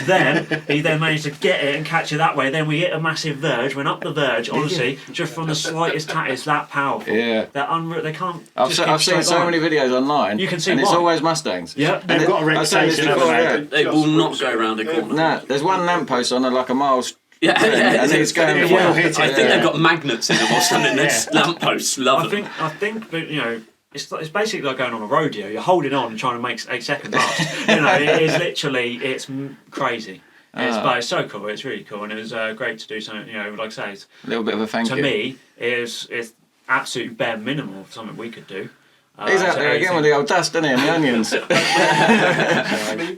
Then he managed to get it and catch it that way. Then we hit a massive verge. Went up the verge. Honestly, just from the slightest tap, it's that powerful. Yeah. They're unreal. They can't. I've just seen, keep I've seen straight so line. many videos online. You can see and it's why. always Mustangs. Yeah. And They've got a I've seen this reputation, before, haven't They will Just not whiz go it. around a corner. No, there's one lamppost on like a mile. Yeah, and it's going. It will hit it. I think they've got magnets in them or something. Yeah. There's lampposts. Love them. I think that it's basically like going on a rodeo. You're holding on and trying to make 8 seconds last. It is literally crazy. But it's so cool. It's really cool, and it was great to do something. Like I say, A little bit of a thank to you. me, it's absolutely bare minimum of something we could do. He's out there again with the old dust, isn't he, and the onions.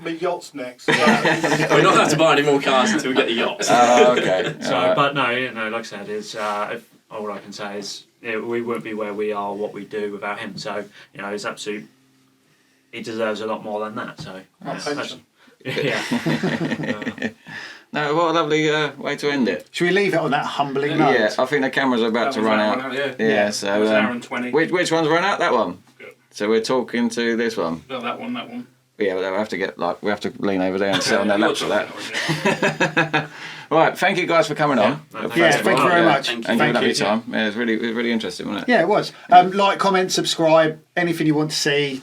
My yacht's next. We're not allowed to buy any more cars until we get the yachts. Oh, okay. So, but no, like I said, all I can say is we wouldn't be where we are, what we do without him. So, it's absolute. He deserves a lot more than that. So, yeah. No, what a lovely way to end it. Should we leave it on that humbling note? Yeah, I think the cameras are about to run out. Yeah, so That was an hour and 20. which one's run out? That one. Good. So we're talking to this one. No, that one. Yeah, but we have to we have to lean over there and sit on their laps for that. Right, thank you guys for coming on. Thank you very much. Thank you. And Thank giving up you. your time. Yeah, it was really interesting, wasn't it? Yeah, it was. Like, comment, subscribe, anything you want to see,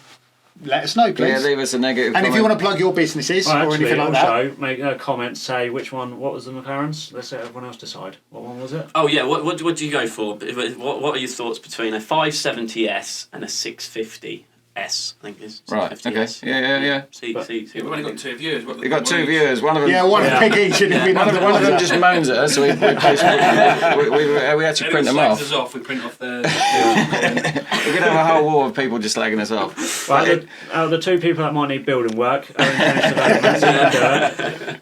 let us know, please. Yeah, leave us a negative and if comment. you want to plug your businesses or anything like that. Also, make a comment, say what was the McLarens? Let's let everyone else decide. What one was it? Oh yeah, what do you go for? What are your thoughts between a 570S and a 650S? I think is Right, 650S. okay. Yeah. See. We've only got 2 viewers. You got 2 viewers. One of them. Yeah, one pick each. And One of them just moans at us, so we actually print them off. We print off the. We could have a whole wall of people just slagging us off. Right, the 2 people that might need building work, Owen finished development, so you can do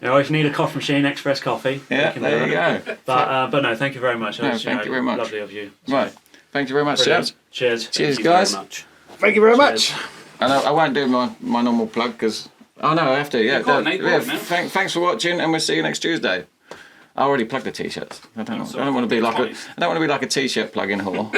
it. If you need a coffee machine, Express Coffee. Yeah, there you go. But no, thank you very much. No, thank you very much. Lovely of you. Right, thank you very much, chaps. Cheers. Cheers, Thank you guys. very much. Thank you very much. And I won't do my normal plug because. Oh no, I have to. Yeah. Thanks for watching, and we'll see you next Tuesday. I already plugged the t-shirts. I don't want to be like a t-shirt plug-in whore.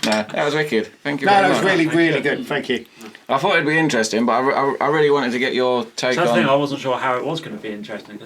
No, that was wicked. Thank you very much. That was really good. Thank you. I thought it'd be interesting, but I really wanted to get your take So that's the on. thing, I wasn't sure how it was going to be interesting.